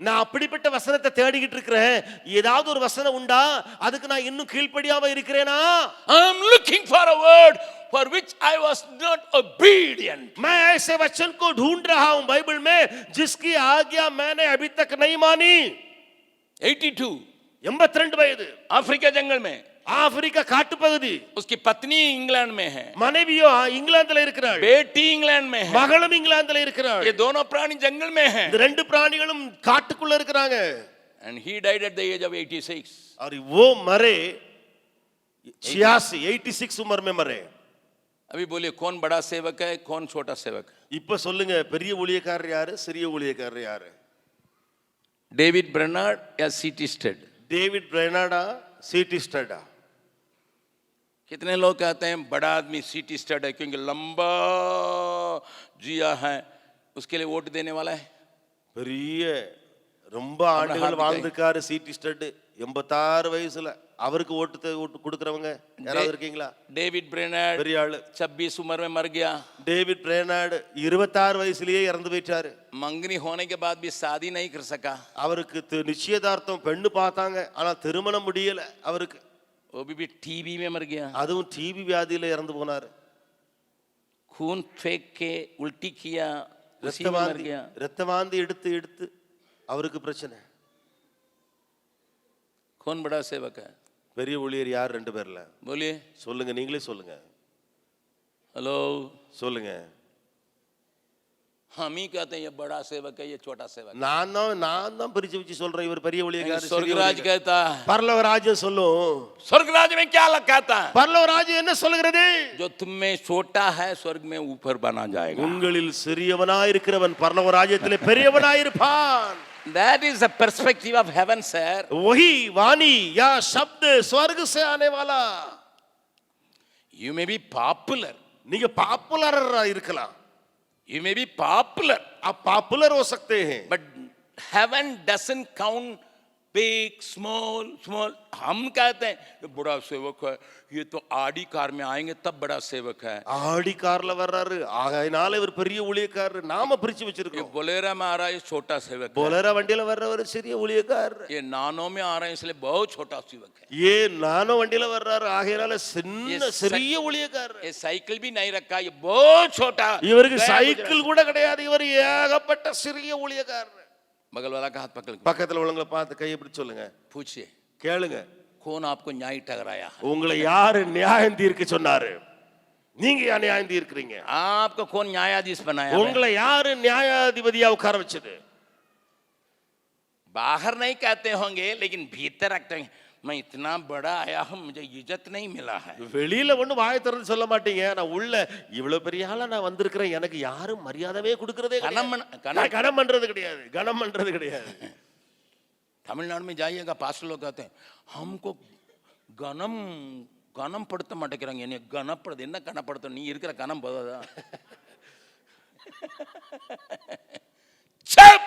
நான் அப்படிப்பட்ட வசனத்தை தேடிக்கிட்டு இருக்கிறேன், ஏதாவது ஒரு வசனம் உண்டா அதுக்கு நான் இன்னும் கீழ்ப்படியாம இருக்கிறேனா? I am looking for a word for which I was not obedient. मैं ऐसे वचन को ढूंढ रहा हूं बाइबल में जिसकी आज्ञा मैंने अभी तक नहीं मानी. 82 வயது, अफ्रीका जंगल में, ஆப்பிரிக்கா காட்டு பகுதி. उसकी पत्नी इंग्लैंड में है, மனைவியோ இங்கிலாந்துல இருக்கிறாள், बेटी इंग्लैंड में है, மகளும் இங்கிலாந்துல இருக்கிறாள். ये दोनों प्राणी जंगल में हैं. இந்த ரெண்டு பிராணிகளும் காட்டுக்குள்ள இருக்கிறாங்க. And he died at the age of 86. और वो मरे 86 उम्र में मरे. अभी बोलिए कौन बड़ा सेवक है, कौन छोटा सेवक है? இப்ப சொல்லுங்க, பெரிய ஊழியக்காரர் யாரு, சிறிய ஊழியக்காரர் யாரு? डेविड ब्रेनार्ड या सीटी स्टेड? डेविड ब्रेनार्डा, सीटी स्टडा? कितने लोग कहते हैं बड़ा आदमी सीटी स्टेड है क्योंकि लंबा जिया है, उसके लिए वोट देने वाला है. பெரிய ரொம்ப ஆண்டுகள் வாழ்ந்துக்காரு சிட்டி ஸ்டட், 86 வயசுல அவருக்கு ஓட்டு கொடுக்கறவங்க யாராவது இருக்கீங்களா? डेविड ब्रेनार्ड பெரிய ஆளு 26 उम्र में मर गया. डेविड ब्रेनार्ड 26 வயசுலயே இறந்து போயிட்டாரு. मंगनी होने के बाद भी शादी नहीं कर सका. அவருக்கு நிச்சயதார்த்தம் பெண்ணு பார்த்தாங்க, ஆனா திருமணம் முடியல அவருக்கு. वो भी टीबी में मर गया, அதுவும் டிபி வியாதியில இறந்து போனார். खून फेंक के उल्टी किया, उसी ரத்த में मर வாந்தி गया. ரத்த வாந்தி எடுத்து எடுத்து அவருக்கு பிரச்சனை. कौन बड़ा सेवक है? பெரிய ஊழியர் யார்? 2 பேர்ல बोलिए. சொல்லுங்க, நீங்களே சொல்லுங்க, हेलो. சொல்லுங்க. हम ही कहते हैं ये बड़ा सेवक है, ये छोटा सेवक है. நான் தான் பிரிச்சு வச்சு சொல்றேன், இவர் பெரிய ஊழியக்காரர், சிறிய स्वर्गराज ஊழியக்காரர். कहता है. பரலோக ராஜ்யம் சொல்லும். स्वर्गराज में क्या कहता है? பரலோக ராஜ்யம் என்ன சொல்கிறது? जो तुम में छोटा है स्वर्ग में ऊपर बना जाएगा. உங்களில் சிறியவனாய் இருக்கிறவன் பரலோக ராஜ்யத்திலே பெரியவனாய் இருப்பான். That is the perspective of heaven, sir. वही वाणी या शब्द स्वर्ग से आने वाला. You may be popular. நீங்க பாப்புலரா இருக்கலாம், You may be popular. आप पॉपुलर हो सकते हैं, But heaven doesn't count big, small. हम कहते हैं ये बड़ा सेवक है, ये तो आडी कार में आएंगे तब बड़ा सेवक है. ஆடி கார்ல வர்றாரு, ஆகையினால இவர் பெரிய ஊழியக்காரர். நாம பிரிச்சு ये வச்சிருக்கோம். बोलेरा में आ रहा है, ये छोटा सेवक है. बोलेरा வண்டியில வர்றவர் சிறிய ஊழியக்காரர். ये नानो में आ रहा है, इसलिए बहुत छोटा सेवक है. ஏ நானோ வண்டியில வர்றாரு, ஆகையினால சின்ன சிறிய ஊழியக்காரர். ये साइकिल भी नहीं रखा, ये बहुत छोटा. இவருக்கு சைக்கிள் கூட கிடையாது, இவர் ஏகப்பட்ட சிறிய ஊழியக்காரர். बगल वाला का हाथ पकड़ के பக்கத்துல உள்ளவங்களை பார்த்து கையை பிடிச்சு சொல்லுங்க, पूछिए, கேளுங்க, कौन आपको न्याय ठहराया? உங்களை யாரு நியாயம் தீர்க்க சொன்னாரு? நீங்க யார் நியாயம் தீர்க்கிறீங்க? आपको कौन न्यायाधीश बनाया? உங்களை யாரு நியாயாதிபதியா உட்கார வச்சது? बाहर नहीं कहते होंगे लेकिन भीतर रखते हैं, मैं इतना बड़ा आया हूं, मुझे इज्जत नहीं मिला है. வெளியில ஒண்ணு வாயை திறந்து சொல்ல மாட்டீங்க, நான் உள்ள இவ்வளவு பெரிய ஆளா நான் வந்திருக்கிறேன், எனக்கு யாரும் மரியாதையே கொடுக்கறதே கிடையாது, கனம் பண்றது கிடையாது, கனம் பண்றது கிடையாது. तमिलनाडु में जाइएगा, पास लोग कहते हैं हमको கனம் படுத்த மாட்டேங்கிறாங்க, என்ன கனப்படுது, என்ன கனப்படுத்த, நீ இருக்கிற கனம் போதாதா? चुप,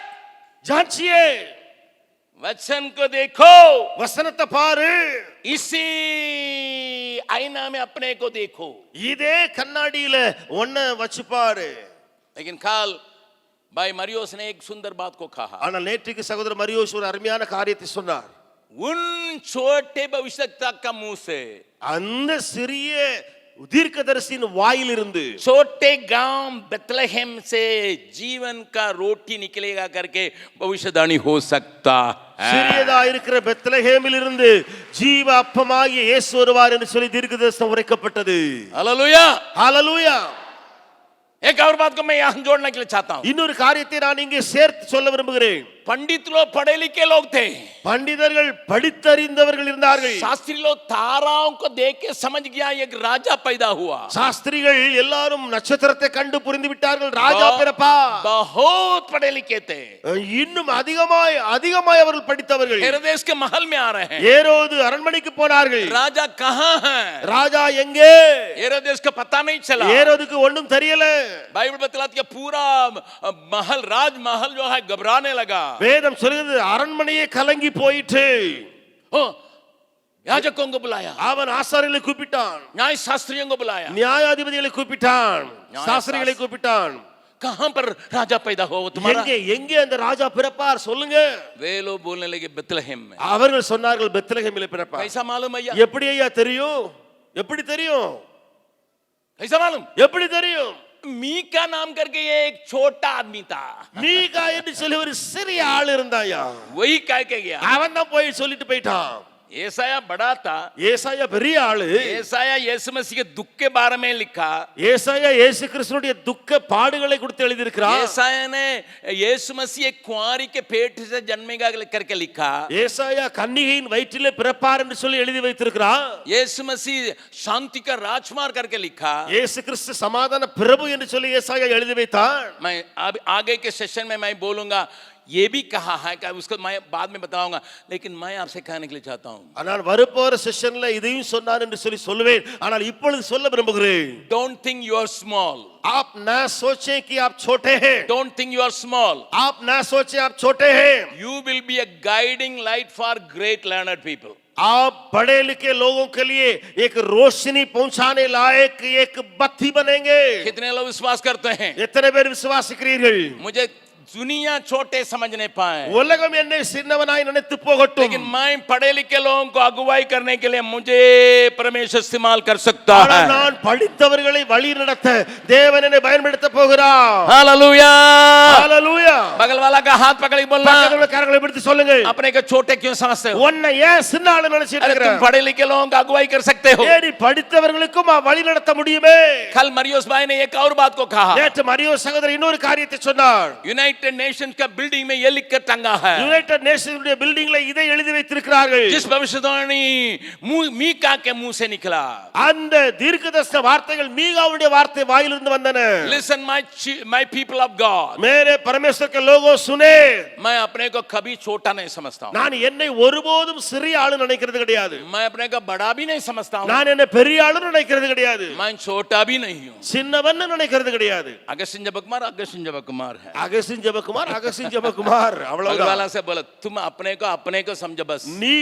जांचिए, वचन को देखो, வசனத்தை பாரு, इसी आईना में अपने को देखो. இதே கண்ணாடியில ஒன்ன வச்சு பாரு. लेकिन कल भाई मरियोस ने एक सुंदर बात को कहा. ஆனால் நேற்றுக்கு சகோதரர் மரியோஸ் ஒரு அருமையான காரியத்தை சொன்னார். उन छोटे भविष्यवक्ता का मुंह से, அந்த சிறிய தீர்க்கதரிசியின் வாயிலிருந்து, छोटे गांव बेतलहम से जीवन का रोटी निकलेगा करके भविष्यवाणी हो सकता है. சிறியதா இருக்கிற பெத்லகேமில் இருந்து ஜீவ அப்பமாகிய இயேசு வருவார் என்று சொல்லி தீர்க்கதரிசனம் உரைக்கப்பட்டது. हालेलुया. ஹalleluya. एक और बात को मैं यहां जोड़ने के लिए चाहता हूं. இன்னொரு காரியத்தை நான் இங்கே சேர்த்து சொல்ல விரும்புகிறேன். पंडित लोग पढ़े लिखे लोग थे, பண்டிதர்கள் படித்தறிந்தவர்கள் இருந்தார்கள். शास्त्री लोग ताराओं को देख के समझ गया एक राजा पैदा हुआ. சாஸ்திரிகள் எல்லாரும் நட்சத்திரத்தை கண்டு புரிந்து விட்டார்கள், ராஜா பிறப்பா. बहुत पढ़े लिखे थे, இன்னும் அதிகமாய் அவர்கள் படித்தவர்கள். हेरोदेस के महल में आ रहे हैं. ஏரோது அரண்மனைக்கு போனார்கள். राजा कहां है? ராஜா எங்கே? हेरोदेस का पता नहीं चला. ஏரோதுக்கு ஒண்ணும் தெரியல. बाइबल बतलाती है पूरा महल, राजमहल जो है घबराने लगा. வேதம் சொல்கிறது அரண்மனையே கலங்கி போயிற்று. याजकों को बुलाया, அவன் ஆசாரியர்களை கூப்பிட்டான், न्याय शास्त्रियों को बुलाया. நியாயாதிபதிகளை கூப்பிட்டான், சாஸ்திரிகளை கூப்பிட்டான். कहां पर राजा पैदा हो तुम्हारा? எங்கே அந்த ராஜா பிறப்பார் சொல்லுங்க. वे लोग बोलने लगे बेतलहम में. அவர்கள் சொன்னார்கள் பெத்லகேமிலே பிறப்பார். कैसा मालूम भैया? எப்படி ஐயா தெரியும்? எப்படி தெரியும்? कैसा मालूम? எப்படி தெரியும்? मीका नाम करके ये एक छोटा आदमी था. மீகா என்று சொல்லி ஒரு சிறிய ஆள் இருந்தாயா, वही कह के गया. அவன் தான் போய் சொல்லிட்டு போயிட்டான். ஏசாயா बड़ा था. ஏசாயா பெரிய ஆளு. ஏசாயா यीशु मसीह के दुख के बारे में लिखा. ஏசாயா இயேசு கிறிஸ்துவினுடைய துக்க பாடுகளை குறித்து எழுதியிருக்கிறார். ஏசாயா ने यीशु मसीह एक कुंवारी के पेट से जन्मेगा करके लिखा. ஏசாயா கன்னிகையின் வயிற்றிலே பிறப்பார் என்று சொல்லி எழுதி வைத்திருக்கிறார். यीशु मसीह शांति का राजकुमार करके लिखा. இயேசு கிறிஸ்து சமாதான பிரபு என்று சொல்லி ஏசாயா எழுதி வைத்தார். मैं अब आगे के सेशन में मैं बोलूंगा, ये भी कहा है कि उसको मैं बाद में बताऊंगा, लेकिन मैं आपसे कहने के लिए चाहता हूं, ஆனால் வரப்போற செஷன்ல இதையும் சொன்னார் என்று சொல்லி சொல்லுவேன். ஆனால் இப்பொழுது சொல்ல விரும்புகிறேன், don't think you are small. आप ना सोचें कि आप छोटे हैं. Don't think you are small. आप ना सोचें आप छोटे हैं. You will be a guiding light for great learned people. आप पढ़े लिखे लोगों के लिए एक रोशनी पहुंचाने लायक एक बत्ती बनेंगे. कितने लोग विश्वास करते हैं? எத்தனை பேர் விசுவாசிக்கிறீர்கள்? मुझे दुनिया छोटे समझने पाए, உலகம் என்னை சின்னவனாய் நினைத்து போகட்டும். लेकिन मैं पढ़े लिखे लोगों को अगुवाई करने के लिए मुझे परमेश्वर इस्तेमाल कर सकता ஆனால் है। நான் படித்தவர்களை வழி நடத்த தேவன் என்னை பயன்படுத்த போகிறார். हालेलुया। ஹalleluya. बगल वाला का हाथ पकड़ के बोलना, பக்கத்துல உள்ள கரங்களை பிடித்து சொல்லுங்க, अपने को छोटे क्यों समझते हो? உன்னை ஏன் சின்ன ஆளு நினைச்சிட்டு अरे இருக்கற? तुम पढ़े लिखे लोगों को अगुवाई कर सकते हो। ஏடி படித்தவர்களுக்கும் வழி நடத்த முடியுமே. कल मरियोस भाई ने एक और बात को कहा, நேற்று மரியோ சகோதரர் இன்னொரு காரியத்தை சொன்னார். यूनाइटेड नेशंस का बिल्डिंग में ये लिख कर टंगा है, யுனைட்டட் நேஷன்ஸ் பில்டிங்ல இதை எழுதி வைத்திருக்கிறார்கள். जिस भविष्यवाणी मीका के मुंह से निकला। அந்த தீர்க்கதரிசன வார்த்தைகள் மீகாவுடைய வார்த்தை வாயிலிருந்து வந்தன. Listen my people of God, मेरे परमेश्वर के लोगों सुने, मैं अपने को कभी छोटा नहीं समझता हूं, நான் என்னை ஒருபோதும் சிறிய ஆளு நினைக்கிறது கிடையாது. मैं अपने को बड़ा भी नहीं समझता हूं, நான் என்ன பெரிய ஆளு நினைக்கிறது கிடையாது. मैं छोटा भी नहीं हूं। சின்னவன் நினைக்கிறது கிடையாது. अगस्तिन जबकुमार है, அகசின் ஜெபகுமார் बगल அவ்வளவுதான். वाला से बोला तुम अपने को समझो बस। நீ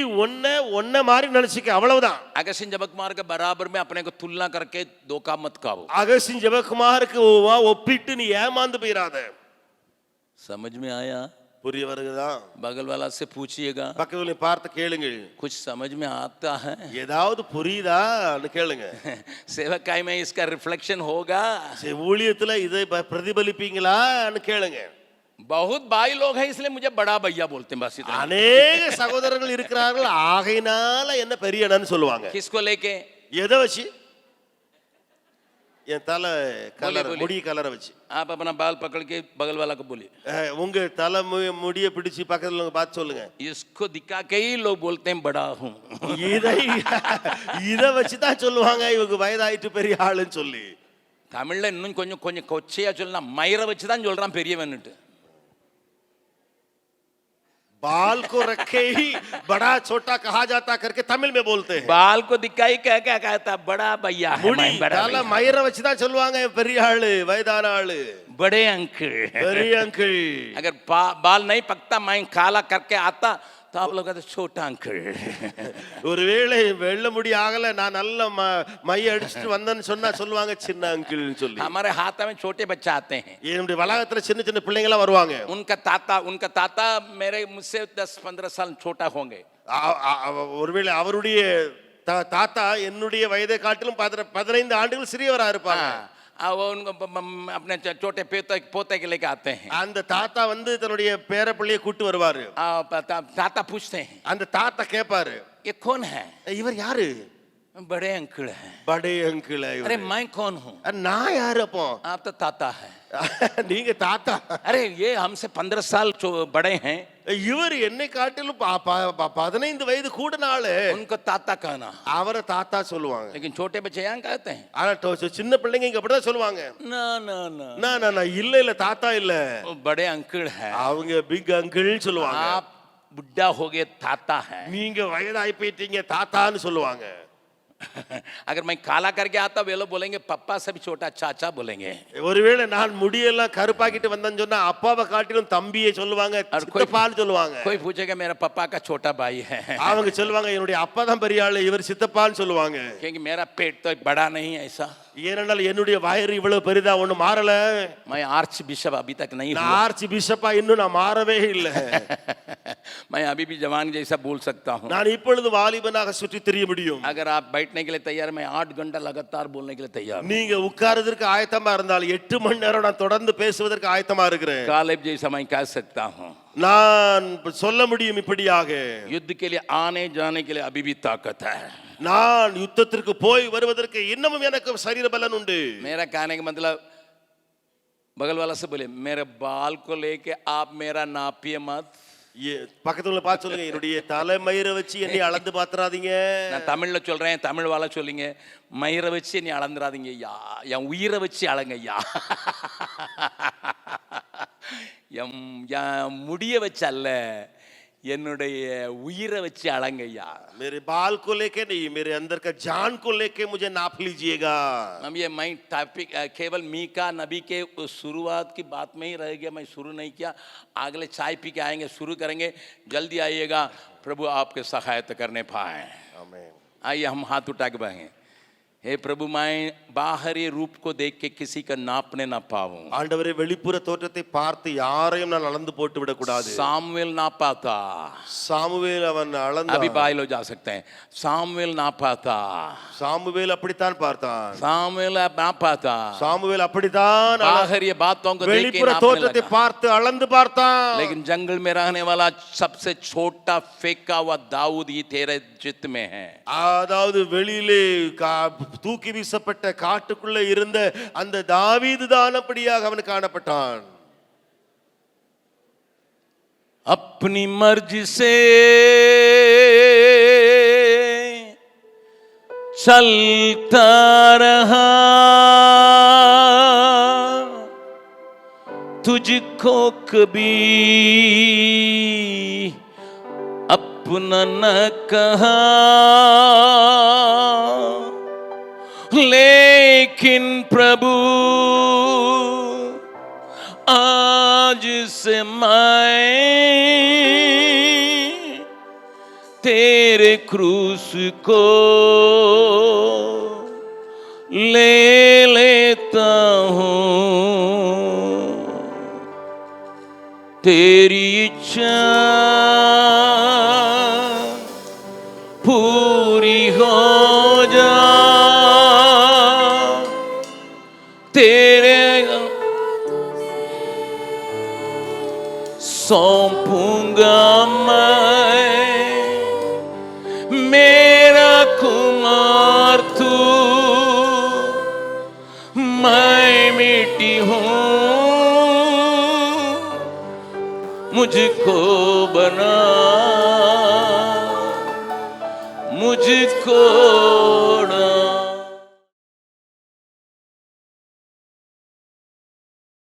ஒன்ன மாதிரி நினைச்சுக்க அவ்வளவுதான். अगस्तिन जबकुमार के बराबर में अपने को तुलना करके धोखा मत खाओ। அகசின் ஜெபகுமாருக்கு ஒப்பிட்டு நீ ஏமாந்து போயிராத. समझ में आया? புரிய வருகிறதா? बगल वाला से पूछिएगा, பக்கத்துல பார்த்து கேளுங்க, कुछ समझ में आता है? ஏதாவது புரியுதான்னு கேளுங்க. सेवकाई में इसका रिफ्लेक्शन होगा? ஊழியத்துல இதை பிரதிபலிப்பீங்களான்னு கேளுங்க. बहुत भाई लोग हैं इसलिए मुझे बड़ा भैया बोलते हैं, बस इतना। அநேக சகோதரர்கள் இருக்கிறார்கள், ஆகையினால என்ன பெரியண்ணன்னு சொல்லுவாங்க. किसको लेके? எதை வச்சு? என் தலை கலர், बोलिए। முடி கலரை வச்சு. आप अपना बाल पकड़ के बगल वाला को बोलिए, உங்க தலை முடியை பிடிச்சு பக்கத்துல பார்த்து சொல்லுங்க, इसको दिखा के ही लोग बोलते हैं बड़ा हूं। இதை வச்சுதான் சொல்லுவாங்க இவங்க வயதாயிட்டு பெரிய ஆளுன்னு சொல்லி. தமிழ்ல இன்னும் கொஞ்சம் கொச்சையா சொல்லலாம், மயிரை வச்சு தான் சொல்றான் பெரியவன்னுட்டு। बाल को रखे ही बड़ा छोटा कहा जाता करके तमिल में बोलते हैं. बाल को दिखाई क्या क्या कहता, बड़ा भैया है, मुड़ी मैं बड़ा தலை भैया। மயிரை வச்சுதான் சொல்லுவாங்க பெரிய ஆளு வயதான ஆளு, बड़े अंकल। பெரிய अंकल. अगर बाल नहीं पकता मैं काला करके आता तो आप लोग कहते छोटा अंकल। ஒருவேளை வெள்ள முடி ஆகல, நான் நல்ல மைய அடிச்சிட்டு வந்தேன்னு சொன்னா சொல்லுவாங்க சின்ன அங்கிள்னு சொல்லி. हमारे हाथ में छोटे बच्चे आते हैं, என்னுடைய வளாகத்துல சின்ன சின்ன பிள்ளைங்க எல்லாம் வருவாங்க. उनका ताता मेरे मुझसे 10-15 साल छोटा होंगे। ஒருவேளை அவருடைய தாத்தா என்னுடைய வயதை காட்டிலும் 15 ஆண்டுகள் சிறியவரா இருப்பாங்க. वो उनको अपने छोटे पोते के लेके आते हैं। அந்த தாத்தா வந்து தன்னுடைய பேர பிள்ளையை கூட்டி வருவாரு. ताता पूछते हैं, அந்த தாத்தா கேட்பாரு, ये कौन है? இவர் யாரு? बड़े अंकल है। बड़े अंकल है. अरे मैं कौन हूँ? நான் யாரு அப்போ? आप तो ताता है। நீங்க தாத்தா. अरे ये हमसे 15 साल बड़े हैं, இவர் என்னை காட்டிலும் 15 வயது கூடன ஆளு, उनको ताता कहना। அவரை தாத்தா சொல்லுவாங்க. लेकिन छोटे बच्चे यहाँ कहते हैं ஆனா சின்ன பிள்ளைங்க இங்க அப்படிதான் சொல்லுவாங்க. ना ना ना, நான் இல்ல தாத்தா இல்ல, वो बड़े अंकल है। அவங்க பிக் அங்கிள் சொல்லுவாங்க. आप बुढ़ा हो गए ताता है। நீங்க வயதாகி போயிட்டீங்க தாத்தான்னு சொல்லுவாங்க. अगर मैं काला करके आता वे लोग बोलेंगे पप्पा से भी छोटा चाचा बोलेंगे। ஒருவேளை நான் முடியெல்லாம் கருப்பாக்கிட்டு வந்தேன்னு சொன்னா அப்பாவை காட்டிலும் தம்பியை சொல்லுவாங்க, சித்தப்பான்னு சொல்லுவாங்க. कोई पूछेगा मेरा पापा का छोटा भाई है, அவங்க சொல்லுவாங்க என்னுடைய அப்பா தான் பெரிய ஆளு, இவர் சித்தப்பான்னு சொல்லுவாங்க. क्योंकि मेरा पेट तो बड़ा नहीं है ऐसा। ஏனென்றால் என்னுடைய வயிறு இவ்வளவு பெரிதா ஒண்ணு மாறல. मैं आर्च बिशप अभी तक नहीं நான் हुआ। ஆர்ச் பிஷப்பா இன்னும் நான் மாறவே இல்லை. मैं अभी भी जवान जैसा बोल सकता हूँ। நான் இப்பொழுது வாலிபனாக சுற்றி திரிய முடியும். अगर आप बैठने के लिए तैयार, मैं 8 घंटा लगातार बोलने के लिए तैयार। நீங்க உட்கார்றதுக்கு ஆயத்தமா இருந்தால் 8 மணி நேரம் நான் தொடர்ந்து பேசுவதற்கு ஆயத்தமா இருக்கிறேன். कालेब जैसा मैं कह सकता हूँ, நான் சொல்ல முடியும் இப்படியாக, युद्ध के लिए आने जाने के लिए अभी भी ताकत है। நான் யுத்தத்திற்கு போய் வருவதற்கு இன்னமும் எனக்கு சரீர பலன் உண்டு. मेरा कहने का मतलब, बगल वाला से बोले मेरे बाल को लेके आप मेरा नापिए मत। பக்கத்துல பார்த்து சொல்லுங்க, என்னுடைய தலைமயிரை வச்சு என்னை அளந்து பாத்துறாதீங்க. நான் தமிழ்ல சொல்றேன், தமிழ் வாழ சொல்லுங்க, மயிரை வச்சு என்னை அளந்துராதீங்க ஐயா, என் உயிரை வச்சு அளங்க ஐயா, என் முடிய வச்சு அல்ல, என்னுடைய உயிரை வச்சு அளங்க ஐயா। मेरे बाल को लेके नहीं, मेरे अंदर का जान को लेके मुझे नाप लीजिएगा। हम ये मैं टॉपिक केवल मीका नबी के शुरुआत की बात में ही रह गया, मैं शुरू नहीं किया। अगले चाय पी के आएंगे, शुरू करेंगे, जल्दी आइएगा, प्रभु आपके सहायता करने पाए। आमीन। आइए हम हाथ उठा के बढ़ेंगे। हे प्रभु, मैं बाहरी रूप को देख के किसी का नापने ना पाऊं। ஆண்டவரே வெளிப்புற தோற்றத்தை பார்த்து யாரையும் நான் அளந்து போட்டு விட கூடாது. सामुएल नापा था, சாமுவேல் அவன் அளந்தான். अभी बाइल हो जा सकते हैं। सामुएल नापा था, சாமுவேல் அப்படித்தான் பார்த்தான். सामुएल नापा था, சாமுவேல் அப்படித்தான் बाहरी बातों को देख के வெளிப்புற नापने தோற்றத்தை लगा। பார்த்து அளந்து பார்த்தான். लेकिन जंगल में रहने वाला सबसे छोटा फेंका हुआ दाऊद ही तेरे चित्त में है। அதாவது வெளியிலே தூக்கி வீசப்பட்ட காட்டுக்குள்ள இருந்த அந்த தாவீது தான் அப்படியாக அவன் காணப்பட்டான். अपनी मर्जी से चलता रहा, तुझको कभी अपना न कहा, लेकिन प्रभु आज से मैं तेरे क्रूस को ले लेता हूँ, तेरी इच्छा पूरी हो जा, तेरे सौंपूंगा मैं मेरा कुमार तू, मैं मिट्टी हूँ, मुझको बना, मुझको